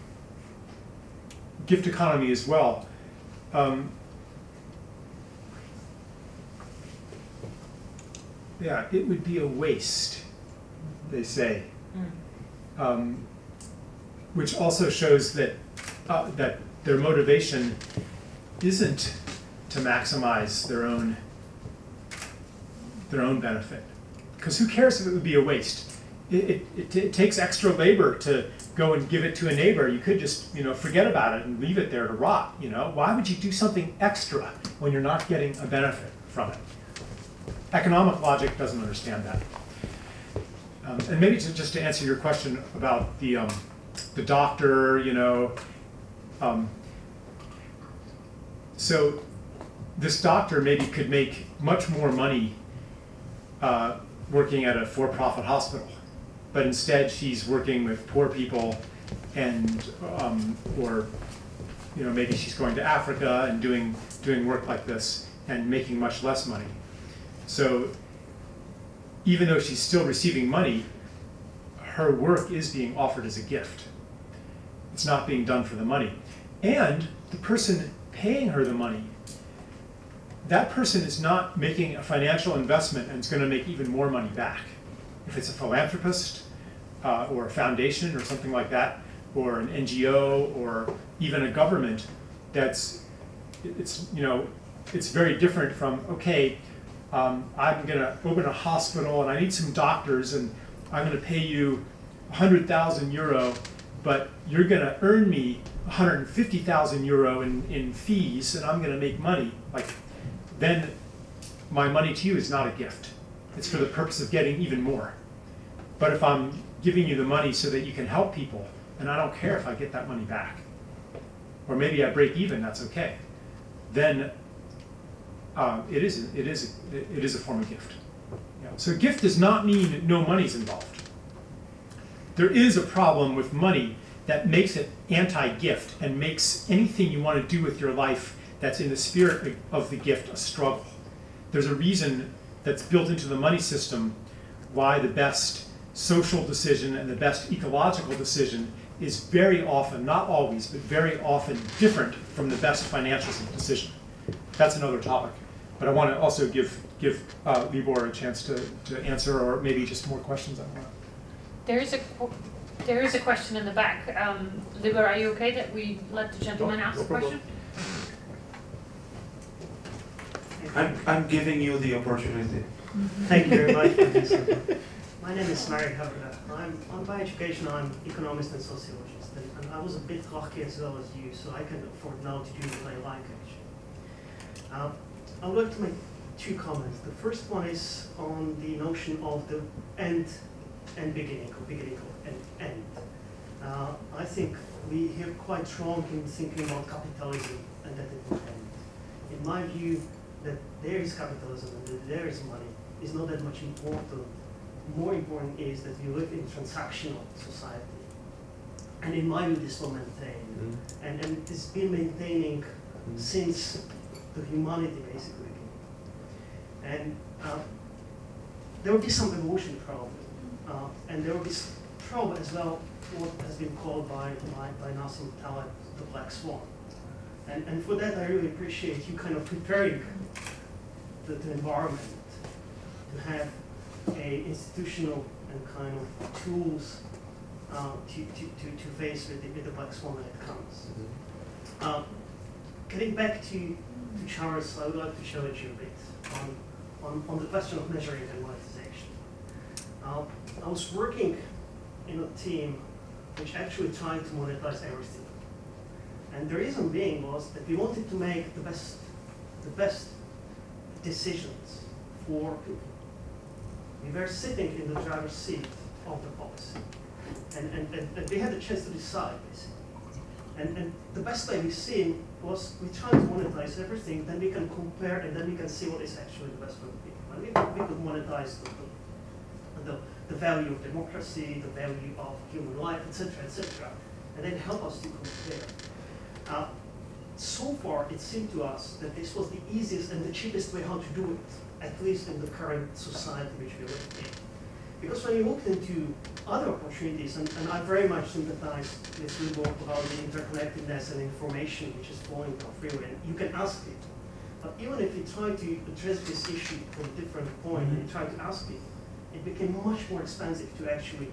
gift economy as well. Yeah, it would be a waste, they say, which also shows that that their motivation isn't to maximize their own benefit, because who cares if it would be a waste? It takes extra labor to go and give it to a neighbor. You could just forget about it and leave it there to rot. Why would you do something extra when you're not getting a benefit from it? Economic logic doesn't understand that. And maybe just to answer your question about the doctor, so this doctor maybe could make much more money working at a for-profit hospital, but instead she's working with poor people, and or maybe she's going to Africa and doing work like this and making much less money. So even though she's still receiving money, her work is being offered as a gift. It's not being done for the money. And the person paying her the money, that person is not making a financial investment and is going to make even more money back. If it's a philanthropist or a foundation or something like that, or an NGO or even a government, it's very different from, okay, I'm going to open a hospital and I need some doctors and I'm going to pay you 100,000 euro, but you're going to earn me 150,000 euro in fees and I'm going to make money. Like, then my money to you is not a gift. It's for the purpose of getting even more. But if I'm giving you the money so that you can help people, and I don't care if I get that money back, or maybe I break even, that's okay, then it is a form of gift. Yeah. So gift does not mean no money's involved. There is a problem with money that makes it anti-gift and makes anything you want to do with your life that's in the spirit of the gift a struggle. There's a reason that's built into the money system why the best social decision and the best ecological decision is very often, not always, but very often different from the best financial decision. That's another topic. But I want to also give Libor a chance to answer, or maybe just more questions. I don't know. There is a question in the back. Libor, are you okay that we let the gentleman ask the question? I'm giving you the opportunity. Thank you very much for this. My name is Marek Haverda. I'm by education, I'm economist and sociologist, and I was a bit lucky as well as you, so I can afford now to do what I like actually. I would like to make two comments. The first one is on the notion of the end and beginning, or beginning and end. I think we are quite wrong in thinking about capitalism and that it will end. In my view, that there is capitalism and that there is money is not that much important. More important is that we live in transactional society. And in my view, this will maintain. And it's been maintaining since the humanity basically. And there will be some evolution probably. And there will be probably as well what has been called by Nassim Taleb the black swan. And for that I really appreciate you kind of preparing the environment to have a institutional and kind of tools to face with the black swan when it comes. Getting back to Charles, I would like to challenge you a bit on the question of measuring and monetization. I was working in a team which actually tried to monetize everything. And the reason being was that we wanted to make the best decisions for people. We were sitting in the driver's seat of the policy. And they had a chance to decide, basically. And the best way we've seen was we tried to monetize everything, then we can compare, and then we can see what is actually the best for the people. And we could monetize the value of democracy, the value of human life, etc., and then help us to compare. So far, it seemed to us that this was the easiest and the cheapest way how to do it, at least in the current society which we live in. Because when you looked into other opportunities, and I very much sympathize with Libor about the interconnectedness and information which is flowing freely, and you can ask people. But even if you try to address this issue from a different point, and you try to ask people, it became much more expensive to actually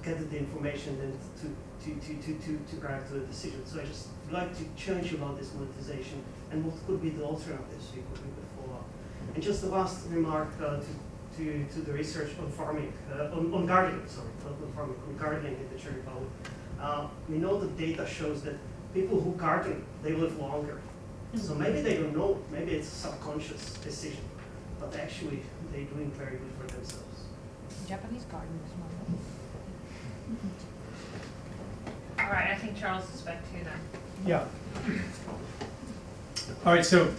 get the information than to drive to a decision. So I just would like to challenge you about this monetization and what could be the alternatives we could follow up. And just the last remark to the research on farming, on gardening, sorry, not on farming, on gardening in the Czech Republic. We know the data shows that people who garden, they live longer. So maybe they don't know, maybe it's a subconscious decision, but actually they're doing very good for themselves. Japanese gardeners. All right, I think Charles is back to you then. Yeah. All right, so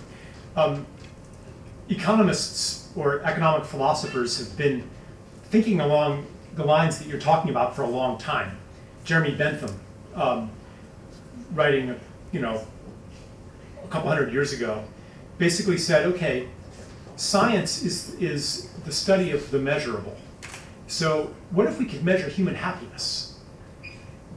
economists or economic philosophers have been thinking along the lines that you're talking about for a long time. Jeremy Bentham, writing, a couple hundred years ago, basically said, okay, science is the study of the measurable. So what if we could measure human happiness?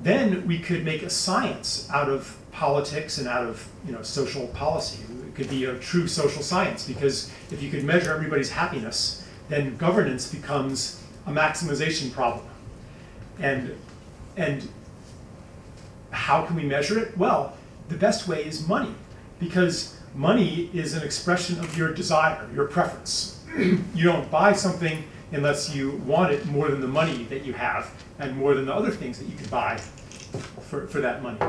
Then we could make a science out of politics and out of social policy. It could be a true social science, because if you could measure everybody's happiness, then governance becomes a maximization problem. And how can we measure it? Well, the best way is money, because money is an expression of your desire, your preference. You don't buy something unless you want it more than the money that you have and more than the other things that you could buy for that money.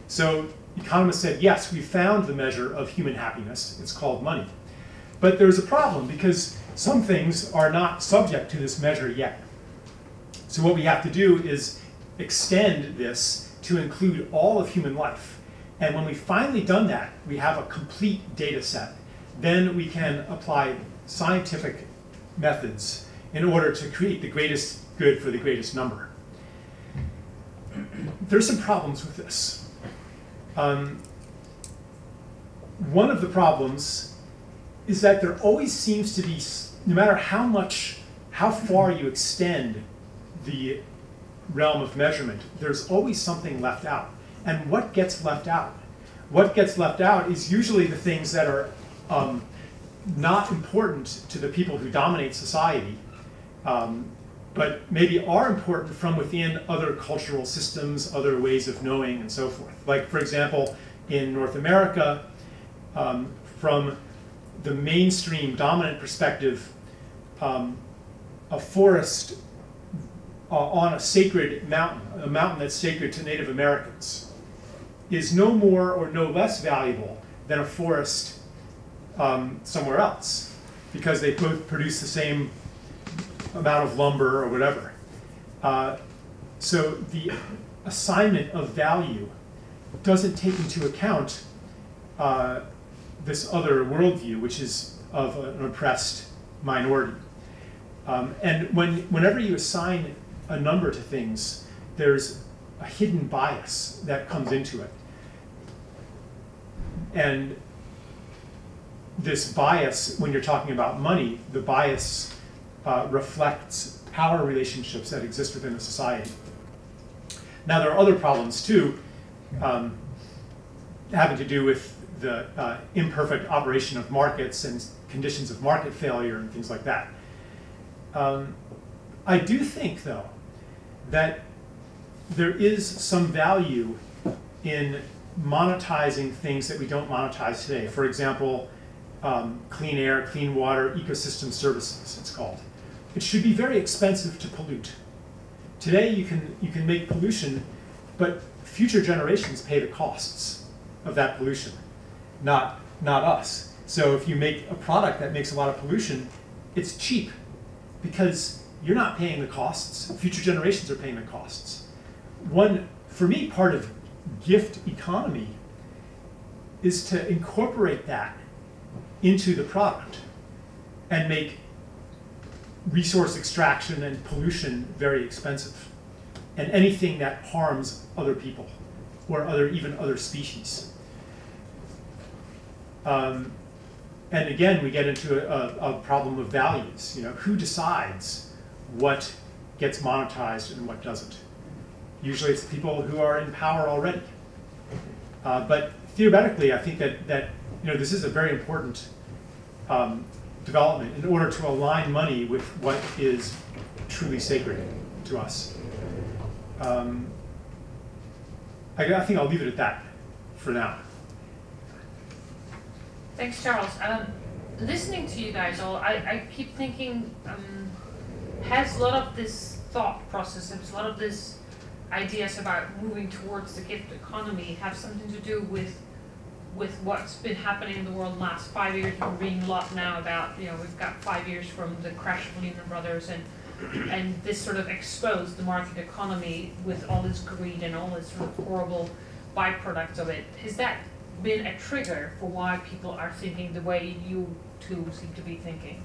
So economists said, yes, we found the measure of human happiness. It's called money. But there's a problem, because some things are not subject to this measure yet. So what we have to do is extend this to include all of human life. And when we've finally done that, we have a complete data set. Then we can apply scientific methods in order to create the greatest good for the greatest number. There's some problems with this. One of the problems is that there always seems to be, no matter how far you extend the realm of measurement, there's always something left out. And what gets left out? What gets left out is usually the things that are not important to the people who dominate society, but maybe are important from within other cultural systems, other ways of knowing, and so forth. Like, for example, in North America, from the mainstream dominant perspective, a forest on a sacred mountain, a mountain that's sacred to Native Americans, is no more or no less valuable than a forest somewhere else, because they both produce the same amount of lumber or whatever. So the assignment of value doesn't take into account this other worldview, which is of an oppressed minority. And whenever you assign a number to things, there's a hidden bias that comes into it. And this bias, when you're talking about money, the bias reflects power relationships that exist within a society. Now, there are other problems too, having to do with the imperfect operation of markets and conditions of market failure and things like that. I do think, though, that there is some value in monetizing things that we don't monetize today. For example, clean air, clean water, ecosystem services, it's called. It should be very expensive to pollute. Today you can make pollution, but future generations pay the costs of that pollution, not us. So if you make a product that makes a lot of pollution, it's cheap because you're not paying the costs. Future generations are paying the costs. For me, part of gift economy is to incorporate that into the product and make resource extraction and pollution very expensive, and anything that harms other people or even other species. And again, we get into a problem of values. Who decides what gets monetized and what doesn't? Usually it's the people who are in power already. But theoretically, I think that this is a very important development in order to align money with what is truly sacred to us. I think I'll leave it at that for now. Thanks, Charles. Listening to you guys all, I keep thinking, has a lot of this thought process, a lot of this ideas about moving towards the gift economy have something to do with what's been happening in the world the last 5 years. We're reading a lot now about, we've got 5 years from the crash of Lehman Brothers, and this sort of exposed the market economy with all this greed and all this sort of horrible byproducts of it. Has that been a trigger for why people are thinking the way you two seem to be thinking?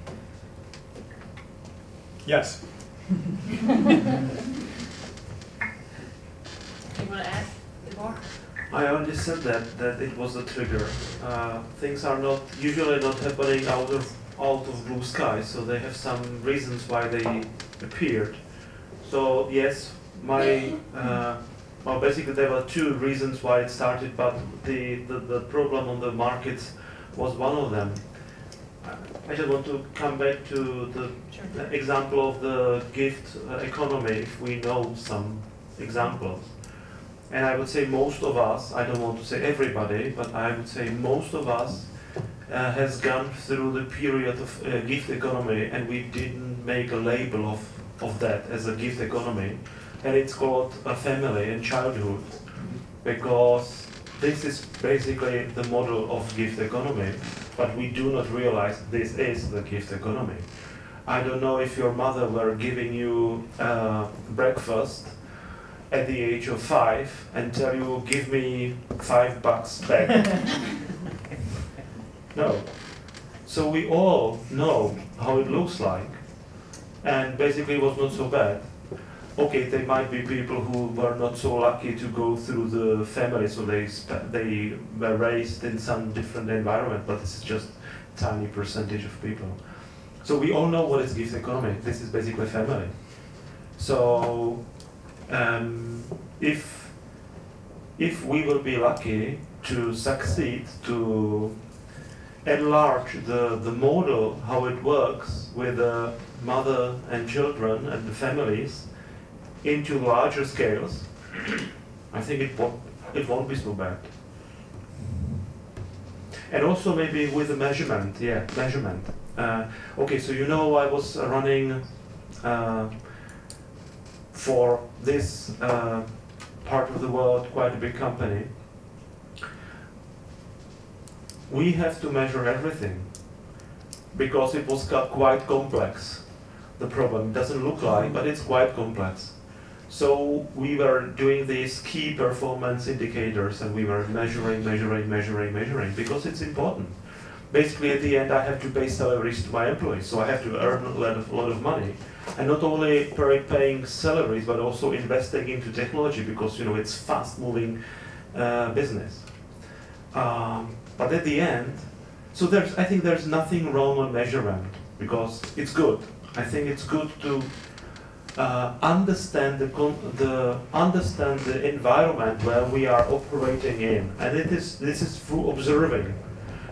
Yes. You want to add, Libor? I already said that it was a trigger. Things are usually not happening out of blue sky, so they have some reasons why they appeared. So yes, well, basically there were two reasons why it started, but the problem on the markets was one of them. I just want to come back to the example of the gift economy, if we know some examples. And I would say most of us, I don't want to say everybody, but I would say most of us has gone through the period of gift economy, and we didn't make a label of that as a gift economy. And it's called a family and childhood, because this is basically the model of gift economy, but we do not realize this is the gift economy. I don't know if your mother were giving you breakfast at the age of 5 and tell you, give me $5 back. No. So we all know how it looks like, and basically it was not so bad. Okay, there might be people who were not so lucky to go through the family, so they were raised in some different environment, but this is just a tiny percentage of people. So we all know what is gift economy. This is basically family. So if we will be lucky to succeed to enlarge the model, how it works with the mother and children and the families into larger scales, I think it won't be so bad. And also maybe with the measurement, measurement. Okay, so I was running for this part of the world quite a big company. We have to measure everything because it was quite complex. The problem doesn't look like, but it's quite complex. So we were doing these key performance indicators, and we were measuring because it's important. Basically, at the end, I have to pay salaries to my employees, so I have to earn a lot of money, and not only paying salaries, but also investing into technology, because it's fast-moving business. But at the end, so I think there's nothing wrong on measurement, because it's good. I think it's good to understand the environment where we are operating in, and this is through observing.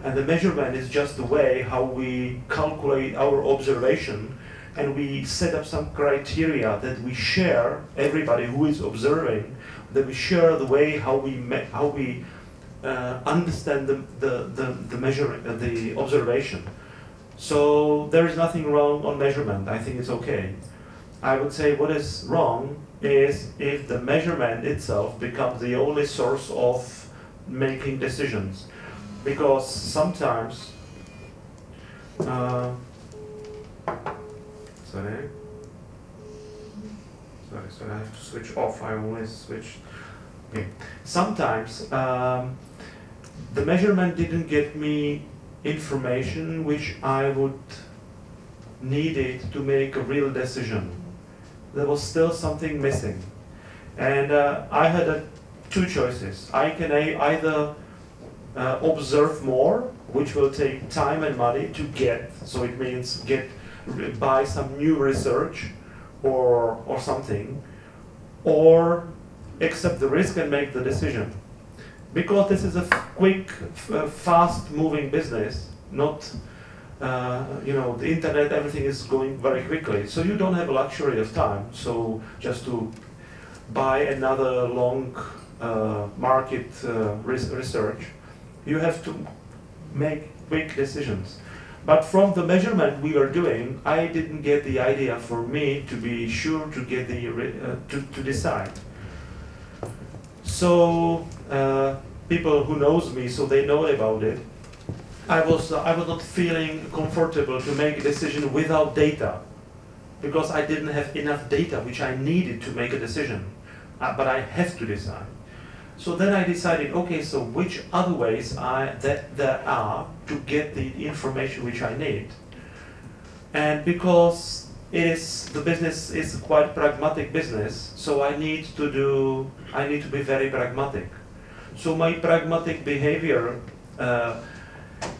And the measurement is just the way how we calculate our observation, and we set up some criteria that we share, everybody who is observing, that we share the way how we understand the observation. So there is nothing wrong on measurement. I think it's okay. I would say what is wrong is if the measurement itself becomes the only source of making decisions. Because sometimes, Sorry, I have to switch off. I always switch. Okay. Sometimes the measurement didn't get me information which I would needed to make a real decision. There was still something missing. And I had two choices. I can either observe more, which will take time and money to get, so it means buy some new research or something, or accept the risk and make the decision. Because this is a quick, fast-moving business, not, the internet, everything is going very quickly. So you don't have a luxury of time. So just to buy another long market research, you have to make quick decisions. But from the measurement we were doing, I didn't get the idea for me to be sure to get to decide. So people who knows me, so they know about it. I was not feeling comfortable to make a decision without data, because I didn't have enough data which I needed to make a decision. But I have to decide. So then I decided, okay, so which other ways there are to get the information which I need? And because the business is quite pragmatic business, so I need to be very pragmatic. So my pragmatic behavior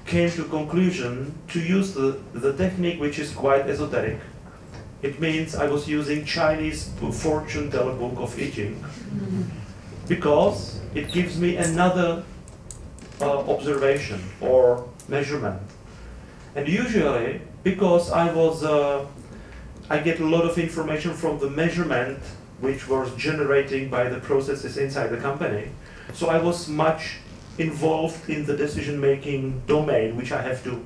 came to conclusion to use the technique which is quite esoteric. It means I was using Chinese fortune teller book of eating, because it gives me another observation or measurement. And usually, because I get a lot of information from the measurement which was generating by the processes inside the company, so I was much involved in the decision-making domain which I have to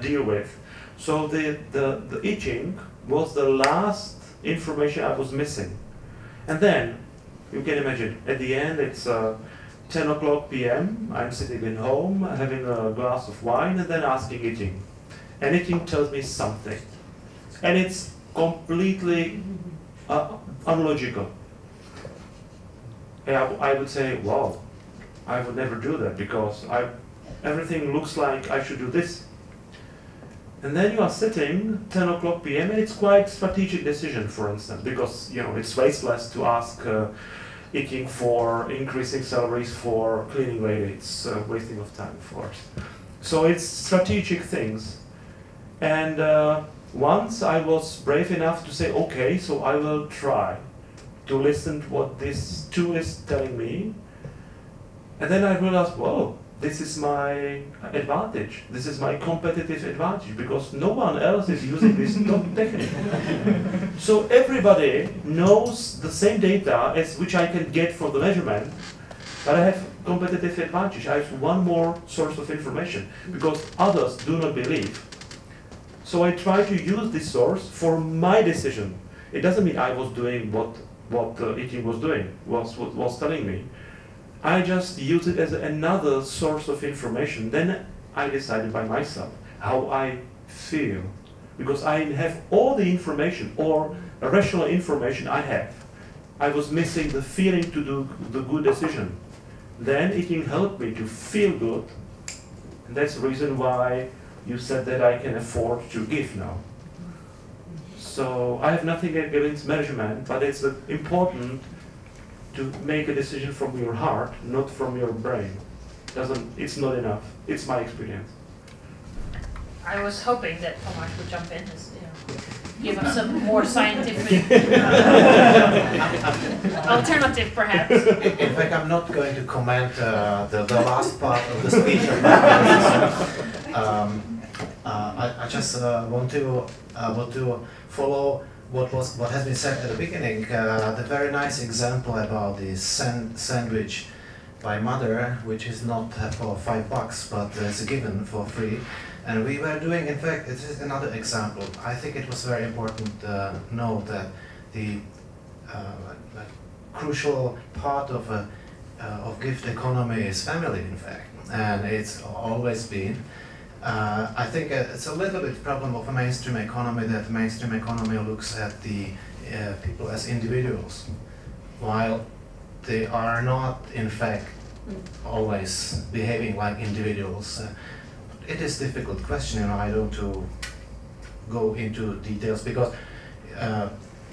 deal with. So the itching was the last information I was missing. And then, you can imagine, at the end it's 10 o'clock p.m., I'm sitting at home, having a glass of wine, and then asking itching. And itching tells me something. And it's completely unlogical. And I would say, wow, I would never do that, because everything looks like I should do this. And then you are sitting 10 o'clock p.m. and it's quite strategic decision, for instance, because it's wasteless to ask itching for increasing salaries for cleaning lady. It's wasting of time, of course. So it's strategic things. And once I was brave enough to say, okay, so I will try to listen to what this tool is telling me. And then I realized, whoa, this is my advantage. This is my competitive advantage, because no one else is using this technique. So everybody knows the same data as which I can get from the measurement, but I have competitive advantage. I have one more source of information, because others do not believe. So I try to use this source for my decision. It doesn't mean I was doing what itching was doing, was telling me. I just use it as another source of information. Then I decided by myself how I feel, because I have all the information, or rational information I have. I was missing the feeling to do the good decision. Then it can help me to feel good. And that's the reason why you said that I can afford to give now. So I have nothing against measurement, but it's important to make a decision from your heart, not from your brain. It's not enough. It's my experience. I was hoping that Tomáš would jump in, give us some more scientific alternative, perhaps. In fact, I'm not going to comment the last part of the speech. I just want to follow what has been said at the beginning. The very nice example about the sandwich by mother, which is not for $5, but it's a given for free. And we were doing, in fact, it is another example. I think it was very important to know that the crucial part of gift economy is family, in fact, and it's always been. I think it's a little bit problem of a mainstream economy, that mainstream economy looks at the people as individuals, while they are not, in fact, always behaving like individuals. It is a difficult question, you know. I don't to go into details because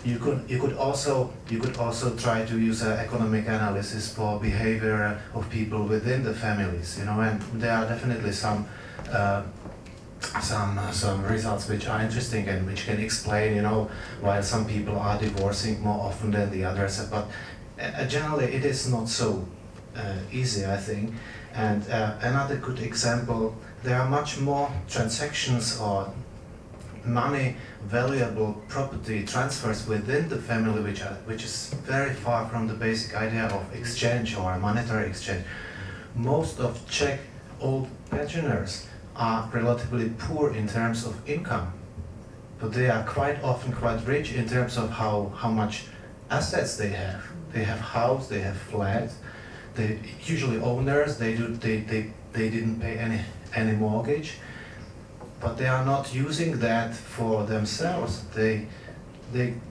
you could also try to use economic analysis for behavior of people within the families, you know, and there are definitely some results which are interesting and which can explain, you know, why some people are divorcing more often than the others. But generally, it is not so easy, I think. And another good example, there are much more transactions or money, valuable property transfers within the family, which is very far from the basic idea of exchange or monetary exchange. Most of Czech old pensioners are relatively poor in terms of income, but they are quite often quite rich in terms of how much assets they have. They have house, they have flats, they usually owners. They didn't pay any mortgage, but they are not using that for themselves. They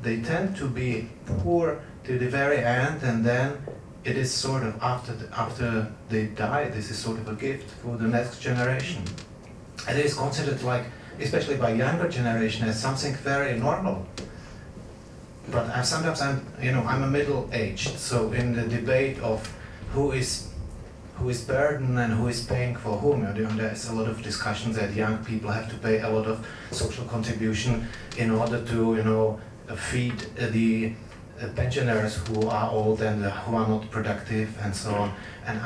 tend to be poor to the very end, and then it is sort of after they die, this is sort of a gift for the next generation. And it is considered, like, especially by younger generation, as something very normal. But sometimes I'm a middle-aged, so in the debate of who is burden and who is paying for whom, you know, there's a lot of discussions that young people have to pay a lot of social contribution in order to, you know, feed the pensioners who are old and who are not productive and so on. And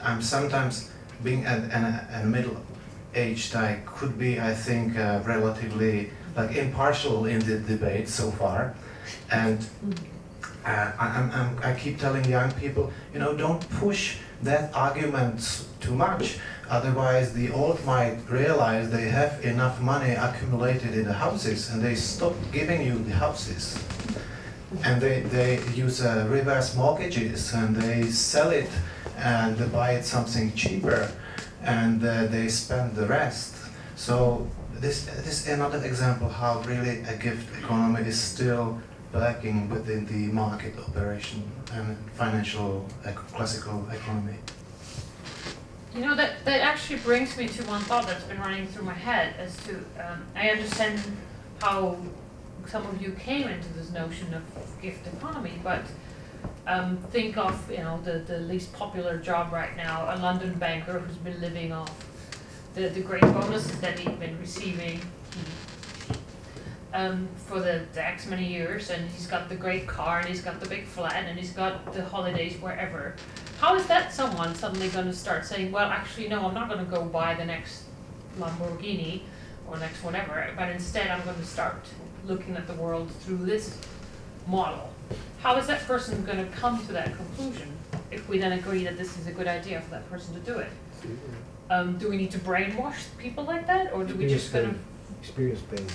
I'm sometimes being a middle-aged, I could be, I think, relatively like impartial in the debate so far. And I keep telling young people, you know, don't push that argument too much. Otherwise, the old might realize they have enough money accumulated in the houses, and they stop giving you the houses. And they use reverse mortgages, and they sell it, and they buy it something cheaper, and they spend the rest. So this is another example how really a gift economy is still lacking within the market operation and financial classical economy. You know, that actually brings me to one thought that's been running through my head as to, I understand how some of you came into this notion of gift economy, but think of, you know, the least popular job right now, a London banker who's been living off the great bonuses that he's been receiving for the X many years, and he's got the great car, and he's got the big flat, and he's got the holidays wherever. How is that someone suddenly going to start saying, well, actually, no, I'm not going to go buy the next Lamborghini or next whatever, but instead I'm going to start looking at the world through this model? How is that person going to come to that conclusion if we then agree that this is a good idea for that person to do it? Do we need to brainwash people like that, or do we just kind of experience pain?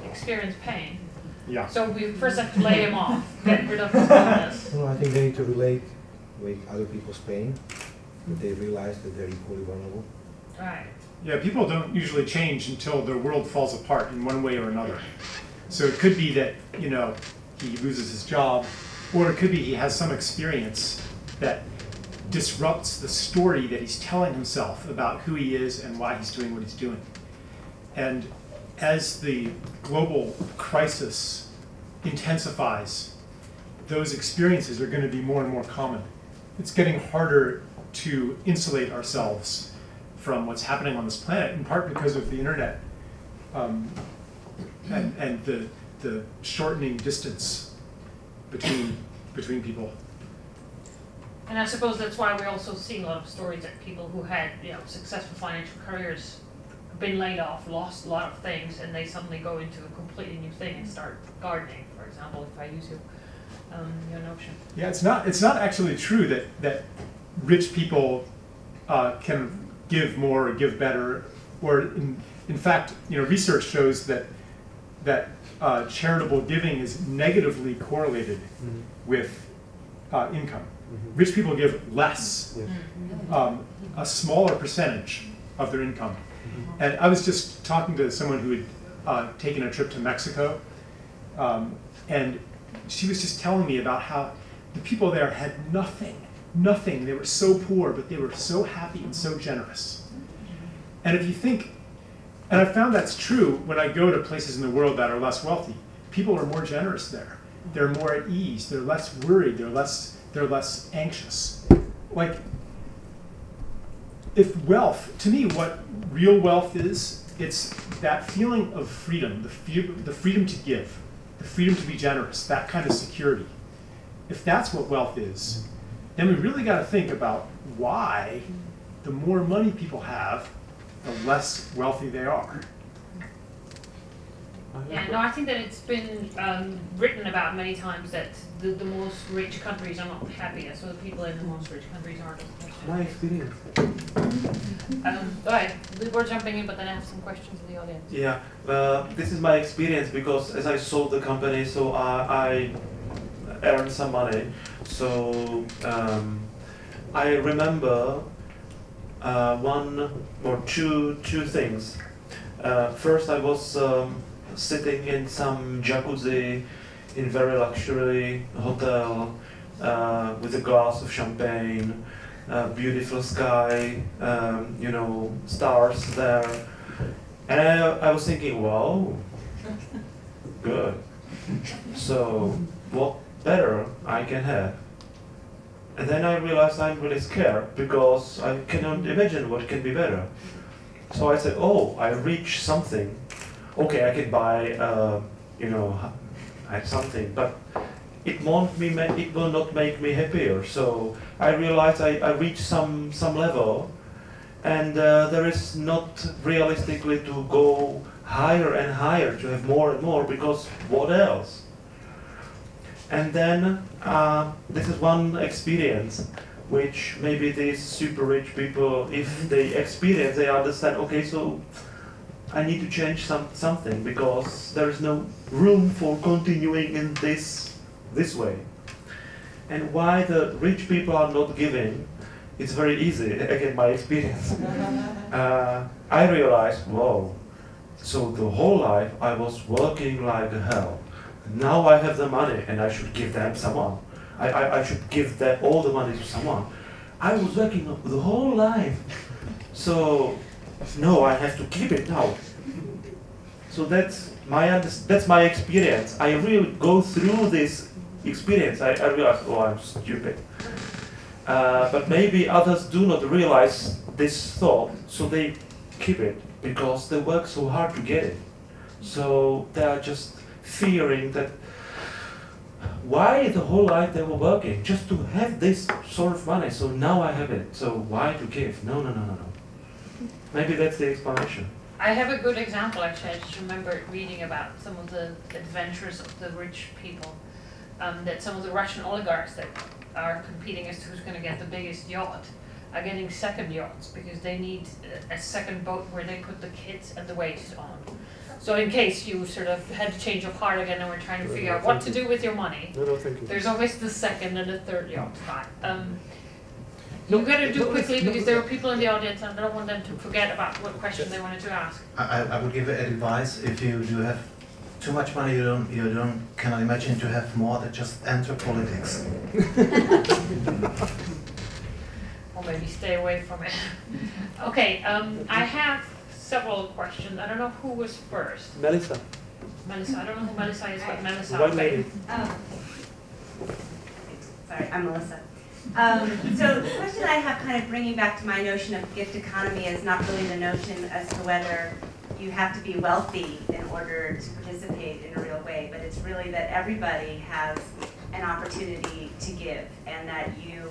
Experience pain. Yeah. So we first have to lay him off, get rid of his illness. No, I think they need to relate with other people's pain, that they realize that they're equally vulnerable. Right. Yeah, people don't usually change until their world falls apart in one way or another. So it could be that, you know, he loses his job, or it could be he has some experience that disrupts the story that he's telling himself about who he is and why he's doing what he's doing. And as the global crisis intensifies, those experiences are going to be more and more common. It's getting harder to insulate ourselves from what's happening on this planet, in part because of the internet and the shortening distance between people. And I suppose that's why we're also seeing a lot of stories that people who had, you know, successful financial careers been laid off, lost a lot of things, and they suddenly go into a completely new thing and start gardening, for example, if I use your notion. Yeah, it's not actually true that rich people can give more or give better, or in fact, you know, research shows that charitable giving is negatively correlated with income. Rich people give less, a smaller percentage of their income. And I was just talking to someone who had taken a trip to Mexico And she was just telling me about how the people there had nothing. They were so poor, but they were so happy and so generous. And if you think, and I found that's true when I go to places in the world that are less wealthy. People are more generous there. They're more at ease. They're less worried. They're less anxious. Like, if wealth, to me, what real wealth is, it's that feeling of freedom, the freedom to give, the freedom to be generous, that kind of security. If that's what wealth is, then we really got to think about why the more money people have, the less wealthy they are. Yeah, no, I think that it's been written about many times that the most rich countries are not the happiest, so the people in the most rich countries aren't. My experience. Go ahead, we're jumping in, but then I have some questions in the audience. Yeah, this is my experience because as I sold the company, so I earned some money. So I remember one or two things. First, I was sitting in some jacuzzi in very luxury hotel with a glass of champagne, beautiful sky, you know, stars there, and I was thinking, wow, good. So what better I can have? And then I realized I'm really scared because I cannot imagine what can be better. So I said, oh, I reached something. Okay, I can buy, you know, something, but it will not make me happier. So I realized I reached some level, and there is not realistically to go higher and higher to have more and more, because what else? And then this is one experience which maybe these super rich people, if they experience, they understand, okay, so I need to change something because there is no room for continuing in this way. And why the rich people are not giving, it's very easy, again my experience. I realized, whoa, so the whole life I was working like hell. Now I have the money and I should give them someone. I should give them all the money to someone. I was working the whole life. So, no, I have to keep it now. So that's my experience. I really go through this experience. I realize, oh, I'm stupid. But maybe others do not realize this thought, so they keep it because they work so hard to get it. So they are just fearing that why the whole life they were working just to have this sort of money. So now I have it. So why to give? No. Maybe that's the explanation. I have a good example actually. I just remember reading about some of the adventures of the rich people. That some of the Russian oligarchs that are competing as to who's going to get the biggest yacht are getting second yachts because they need a second boat where they put the kids and the wages on. So in case you sort of had to change of heart again and we're trying to figure out what to do with your money, there's always the second and the third yacht. You got to do quickly because there are people in the audience and I don't want them to forget about what question they wanted to ask. I would give advice, if you do have too much money, you cannot imagine to have more, than just enter politics. Or maybe stay away from it. Okay, I have several questions. I don't know who was first. Melissa. Melissa, I don't know who Melissa is, but Melissa. White lady. Sorry, I'm Melissa. So the question I have, kind of bringing back to my notion of gift economy, is not really the notion as to whether you have to be wealthy in order to participate in a real way, but it's really that everybody has an opportunity to give and that you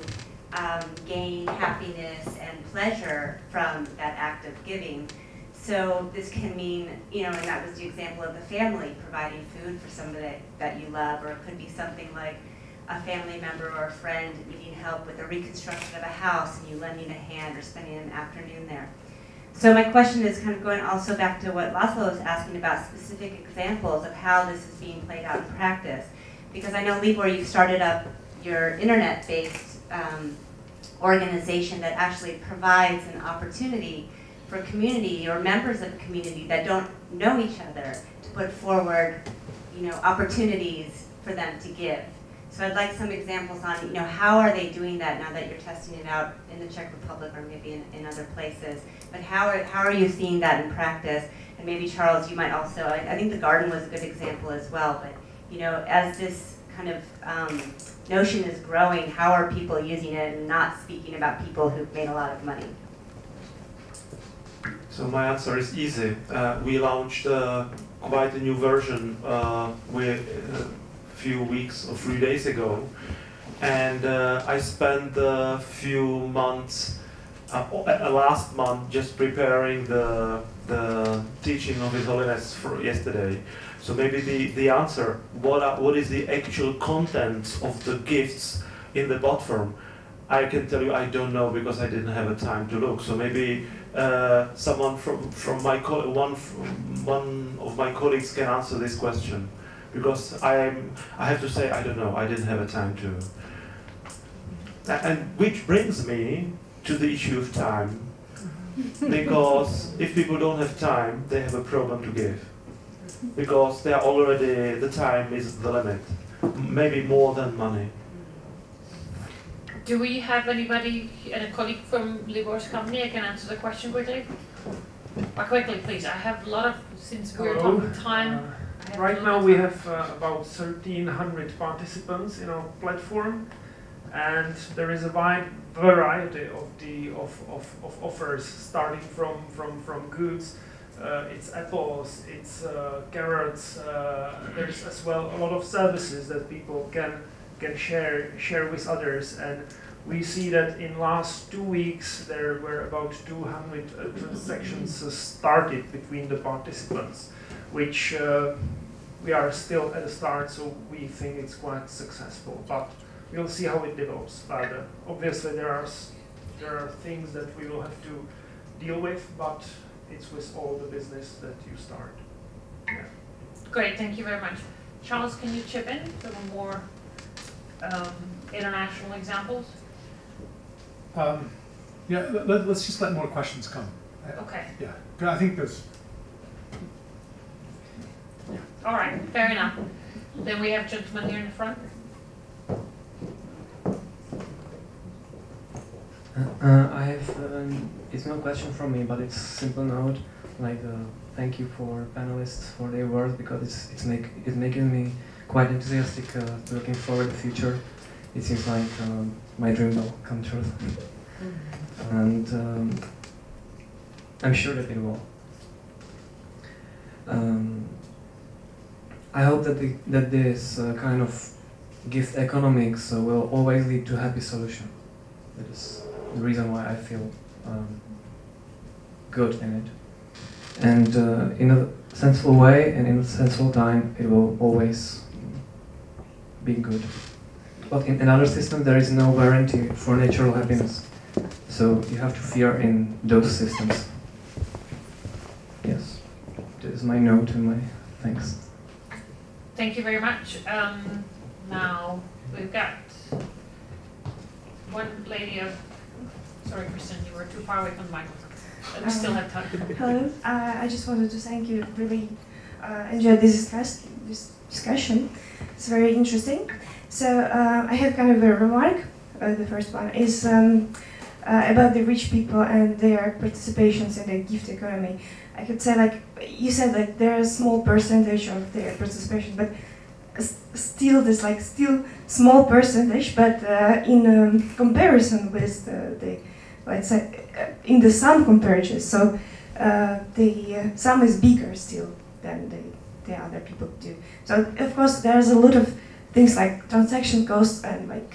gain happiness and pleasure from that act of giving. So this can mean, you know, and that was the example of the family providing food for somebody that you love, or it could be something like a family member or a friend needing help with the reconstruction of a house and you lending a hand or spending an afternoon there. So my question is kind of going also back to what Laszlo was asking about, specific examples of how this is being played out in practice. Because I know, Libor, you've started up your internet-based organization that actually provides an opportunity for community or members of a community that don't know each other to put forward, you know, opportunities for them to give. So I'd like some examples on, you know, how are they doing that now that you're testing it out in the Czech Republic or maybe in other places? But how are you seeing that in practice? And maybe Charles, you might also, I think the garden was a good example as well, but you know, as this kind of notion is growing, how are people using it and not speaking about people who've made a lot of money? So my answer is easy. We launched quite a new version with a few weeks or 3 days ago, and I spent a few months, last month, just preparing the teaching of His Holiness for yesterday. So maybe the answer, what is the actual content of the gifts in the platform? I can tell you I don't know because I didn't have a time to look. So maybe someone from my one of my colleagues can answer this question, because I have to say I don't know. I didn't have a time to. And which brings me to the issue of time, because if people don't have time, they have a problem to give, because they are already, the time is the limit, maybe more than money. Do we have anybody, and a colleague from Libor's company, I can answer the question quickly? Quickly, please. I have a lot of, since we're talking time. Right now we have about 1,300 participants in our platform, and there is a wide variety of offers, starting from goods. It's apples, it's carrots. There's as well a lot of services that people can share with others, and we see that in last 2 weeks there were about 200 transactions started between the participants, which we are still at the start, so we think it's quite successful, but we'll see how it develops further. Obviously there are things that we will have to deal with, but it's with all the business that you start. Yeah. Great, thank you very much. Charles, can you chip in some more international examples? Yeah, let's just let more questions come. Okay. Yeah, I think there's. Yeah. All right, fair enough. Then we have a gentleman here in the front. I have, it's no question from me, but it's a simple note, like thank you for panelists for their work, because it's making me quite enthusiastic looking forward to the future. It seems like my dream will come true, and I'm sure that it will. I hope that this kind of gift economics will always lead to happy solution. That is the reason why I feel good in it, and in a sensible way and in a sensible time, it will always be good. But in another system, there is no guarantee for natural happiness, so you have to fear in those systems. Yes, this is my note and my thanks. Thank you very much. Now we've got one lady of. Sorry, Kristen, you were too far away from the microphone. But we still have time. Hello, I just wanted to thank you. Really enjoyed this discussion. It's very interesting. So I have kind of a remark. The first one is about the rich people and their participations in the gift economy. I could say, like you said, like they're a small percentage of their participation, but still, there's like still small percentage. But in comparison with the let's say in the sum comparisons, so the sum is bigger still than the other people do. So of course there's a lot of things like transaction costs and like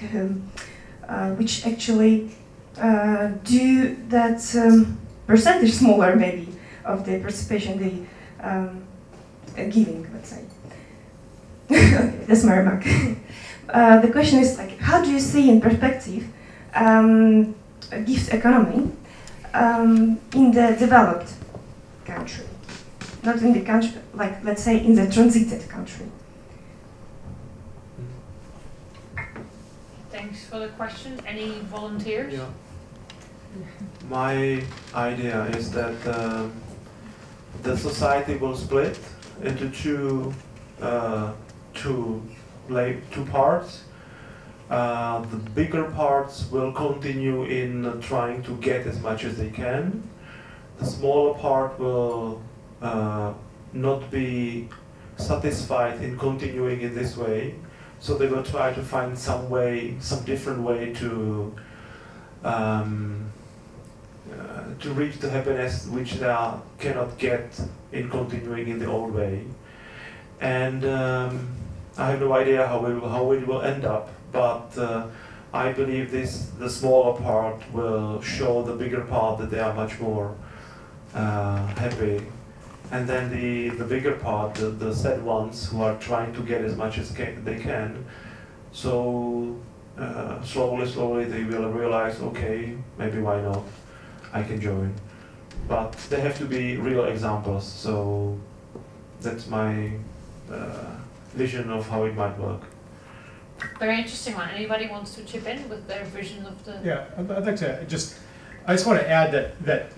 which actually do that percentage smaller maybe of the participation, the giving, let's say. Okay, that's my remark. The question is like, how do you see in perspective a gift economy in the developed country, not in the country, like let's say in the transited country? Thanks for the question. Any volunteers? Yeah. My idea is that the society will split into two play two parts. The bigger parts will continue in trying to get as much as they can. The smaller part will not be satisfied in continuing in this way, so they will try to find some different way to reach the happiness which they cannot get in continuing in the old way. And I have no idea how it will end up, but I believe the smaller part will show the bigger part that they are much more happy. And then the bigger part, the sad ones who are trying to get as much as they can, so slowly they will realize, okay, maybe why not, I can join. But they have to be real examples, so that's my vision of how it might work. Very interesting one. Anybody wants to chip in with their vision of the... Yeah, I'd like to I just want to add that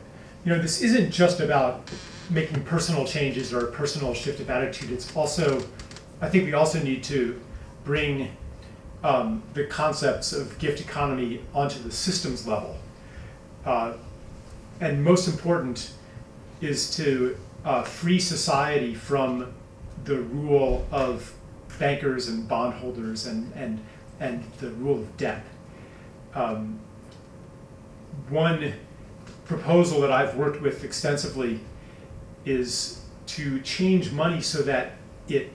this isn't just about making personal changes or a personal shift of attitude. It's also, I think we also need to bring the concepts of gift economy onto the systems level. And most important is to free society from the rule of bankers and bondholders and the rule of debt. One proposal that I've worked with extensively is to change money so that it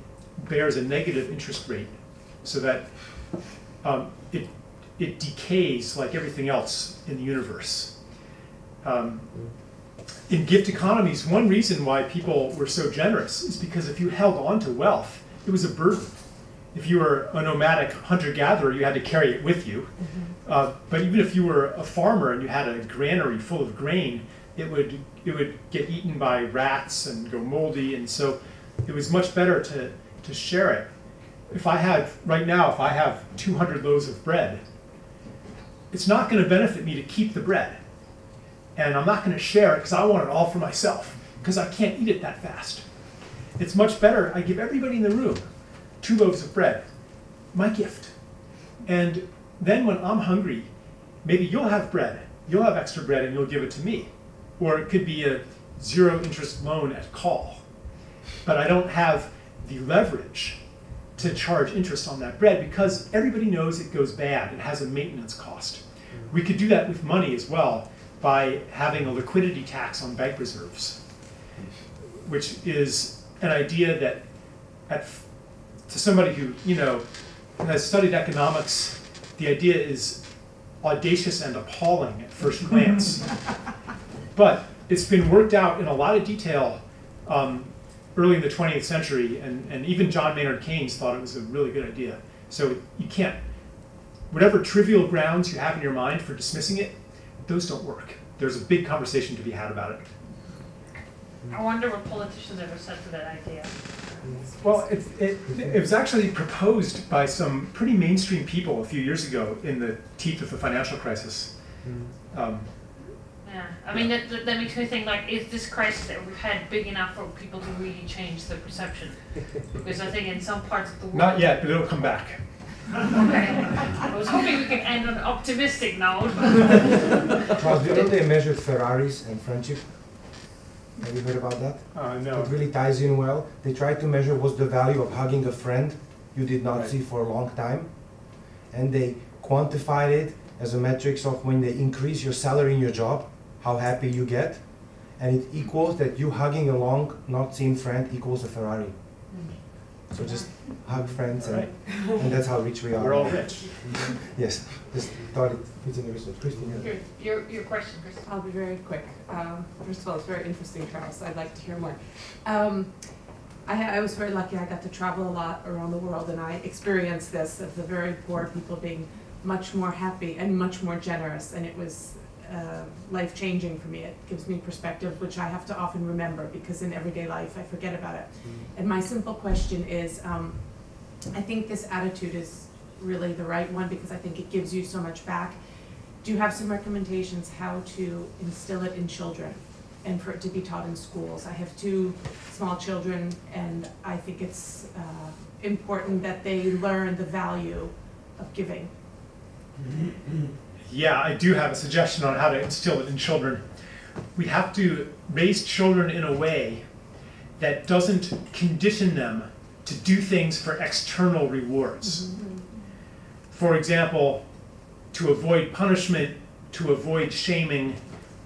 bears a negative interest rate, so that it decays like everything else in the universe. In gift economies, one reason why people were so generous is because if you held on to wealth, it was a burden. If you were a nomadic hunter-gatherer, you had to carry it with you. But even if you were a farmer and you had a granary full of grain, it would get eaten by rats and go moldy, and so it was much better to share it. Right now, if I have 200 loaves of bread, it's not going to benefit me to keep the bread. And I'm not going to share it because I want it all for myself, because I can't eat it that fast. It's much better I give everybody in the room 2 loaves of bread, my gift. And then when I'm hungry, maybe you'll have bread, you'll have extra bread and you'll give it to me. Or it could be a 0 interest loan at call. But I don't have the leverage to charge interest on that bread because everybody knows it goes bad, it has a maintenance cost. We could do that with money as well by having a liquidity tax on bank reserves, which is an idea that to somebody who has studied economics, the idea is audacious and appalling at first glance. But it's been worked out in a lot of detail early in the 20th century, and even John Maynard Keynes thought it was a really good idea. So you can't, whatever trivial grounds you have in your mind for dismissing it, those don't work. There's a big conversation to be had about it. I wonder what politicians ever said to that idea. Well, it was actually proposed by some pretty mainstream people a few years ago in the teeth of the financial crisis. Yeah, I mean, that makes me think, like, is this crisis that we've had big enough for people to really change the perception? Because I think in some parts of the world... Not yet, but it'll come back. Okay. I was hoping we could end on an optimistic note. Charles, do you know they measured Ferraris and friendship? Have you heard about that? No. It really ties in well. They tried to measure what's the value of hugging a friend you did not see for a long time. And they quantified it as a metric of when they increase your salary in your job, how happy you get. And it equals that you hugging a long, not seen friend equals a Ferrari. So just hug friends, and that's how rich we are. We're all rich. Yes, just thought it fits in the research. Christine, Your question, Christine. I'll be very quick. First of all, it's very interesting, Charles. I'd like to hear more. I was very lucky. I got to travel a lot around the world, and I experienced this of the very poor people being much more happy and much more generous, and it was life-changing for me. It gives me perspective, which I have to often remember, because in everyday life I forget about it. And my simple question is, I think this attitude is really the right one, because I think it gives you so much back. Do you have some recommendations how to instill it in children and for it to be taught in schools? I have 2 small children, and I think it's important that they learn the value of giving? Yeah, I do have a suggestion on how to instill it in children. We have to raise children in a way that doesn't condition them to do things for external rewards. For example, to avoid punishment, to avoid shaming,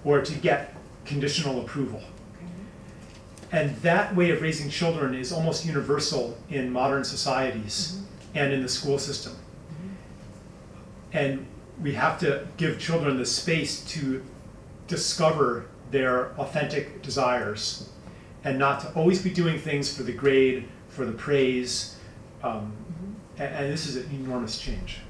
or to get conditional approval. And that way of raising children is almost universal in modern societies and in the school system. And we have to give children the space to discover their authentic desires and not to always be doing things for the grade, for the praise. And this is an enormous change.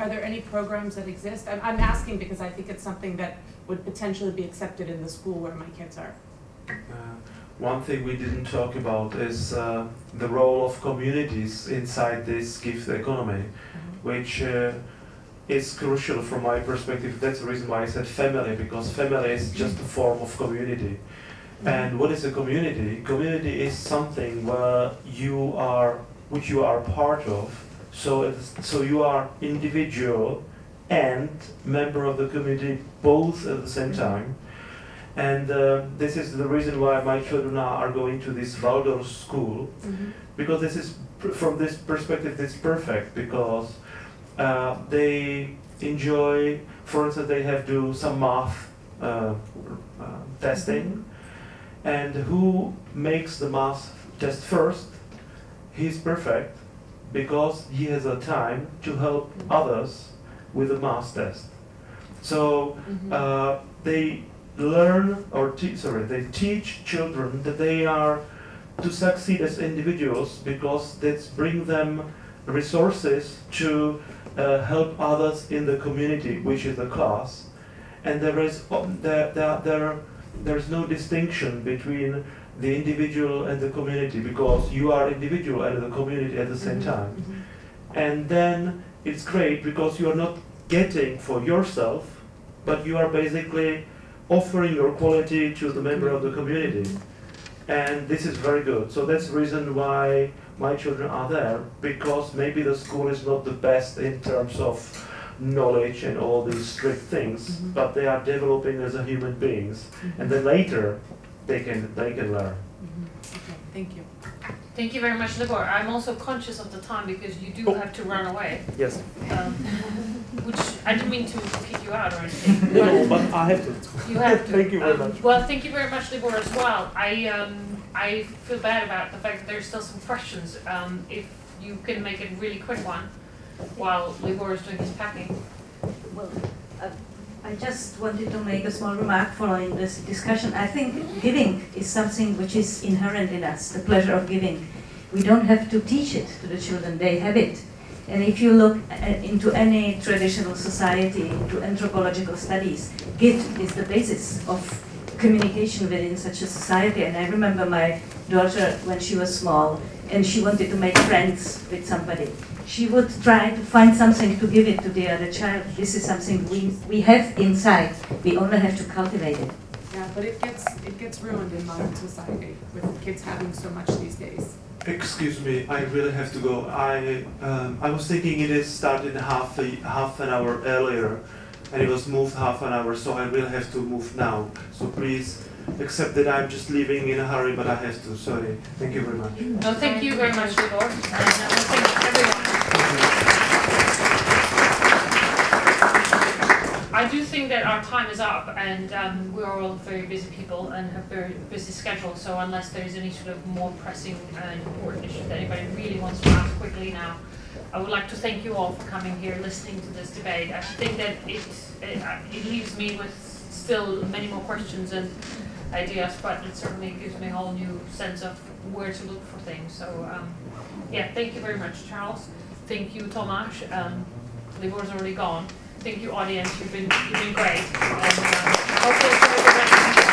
Are there any programs that exist? I'm asking because I think it's something that would potentially be accepted in the school where my kids are. One thing we didn't talk about is the role of communities inside this gift economy, which is crucial from my perspective. That's the reason why I said family, because family is just a form of community. And what is a community? Community is something where which you are part of. So you are individual and member of the community both at the same time. And this is the reason why my children are going to this Waldorf school, because this is, from this perspective, it's perfect, because they enjoy, for instance, they have to do some math testing, and who makes the math test first, he's perfect, because he has a time to help others with the math test. So they learn, or they teach children that they are to succeed as individuals, because that's bring them resources to help others in the community, which is the class. And there is no distinction between the individual and the community, because you are individual and the community at the same time. And then it's great because you are not getting for yourself, but you are basically offering your quality to the member of the community. And this is very good. So that's the reason why my children are there, because maybe the school is not the best in terms of knowledge and all these strict things, but they are developing as a human beings. And then later, they can learn. Okay, thank you. Thank you very much, Libor. I'm also conscious of the time because you do have to run away. Yes. Which I didn't mean to kick you out or anything. No, but I have to. You have to. Thank you very much. Well, thank you very much, Libor, as well. I feel bad about the fact that there's still some questions. If you can make it a really quick one while Libor is doing his packing. Well, I just wanted to make a small remark following this discussion. I think giving is something which is inherent in us, the pleasure of giving. We don't have to teach it to the children, they have it. And if you look into any traditional society, into anthropological studies, gift is the basis of communication within such a society. And I remember my daughter when she was small and she wanted to make friends with somebody. She would try to find something to give it to the other child. This is something we have inside. We only have to cultivate it. Yeah, but it gets ruined in modern society with kids having so much these days. Excuse me, I really have to go. I was thinking it is started half an hour earlier, and it was moved half an hour, so I really have to move now. So please accept that I'm just leaving in a hurry, but I have to. Sorry. Thank you very much. No, thank you very much, Libor. And thank everyone. I do think that our time is up, and we're all very busy people and have very busy schedules, so unless there's any sort of more pressing and important issue that anybody really wants to ask quickly now, I would like to thank you all for coming here, listening to this debate. I think that it leaves me with still many more questions and ideas, but it certainly gives me a whole new sense of where to look for things. So yeah, thank you very much, Charles. Thank you, Tomasz. Libor's already gone. Thank you, audience. You've been great. And I hope you enjoyed the rest of the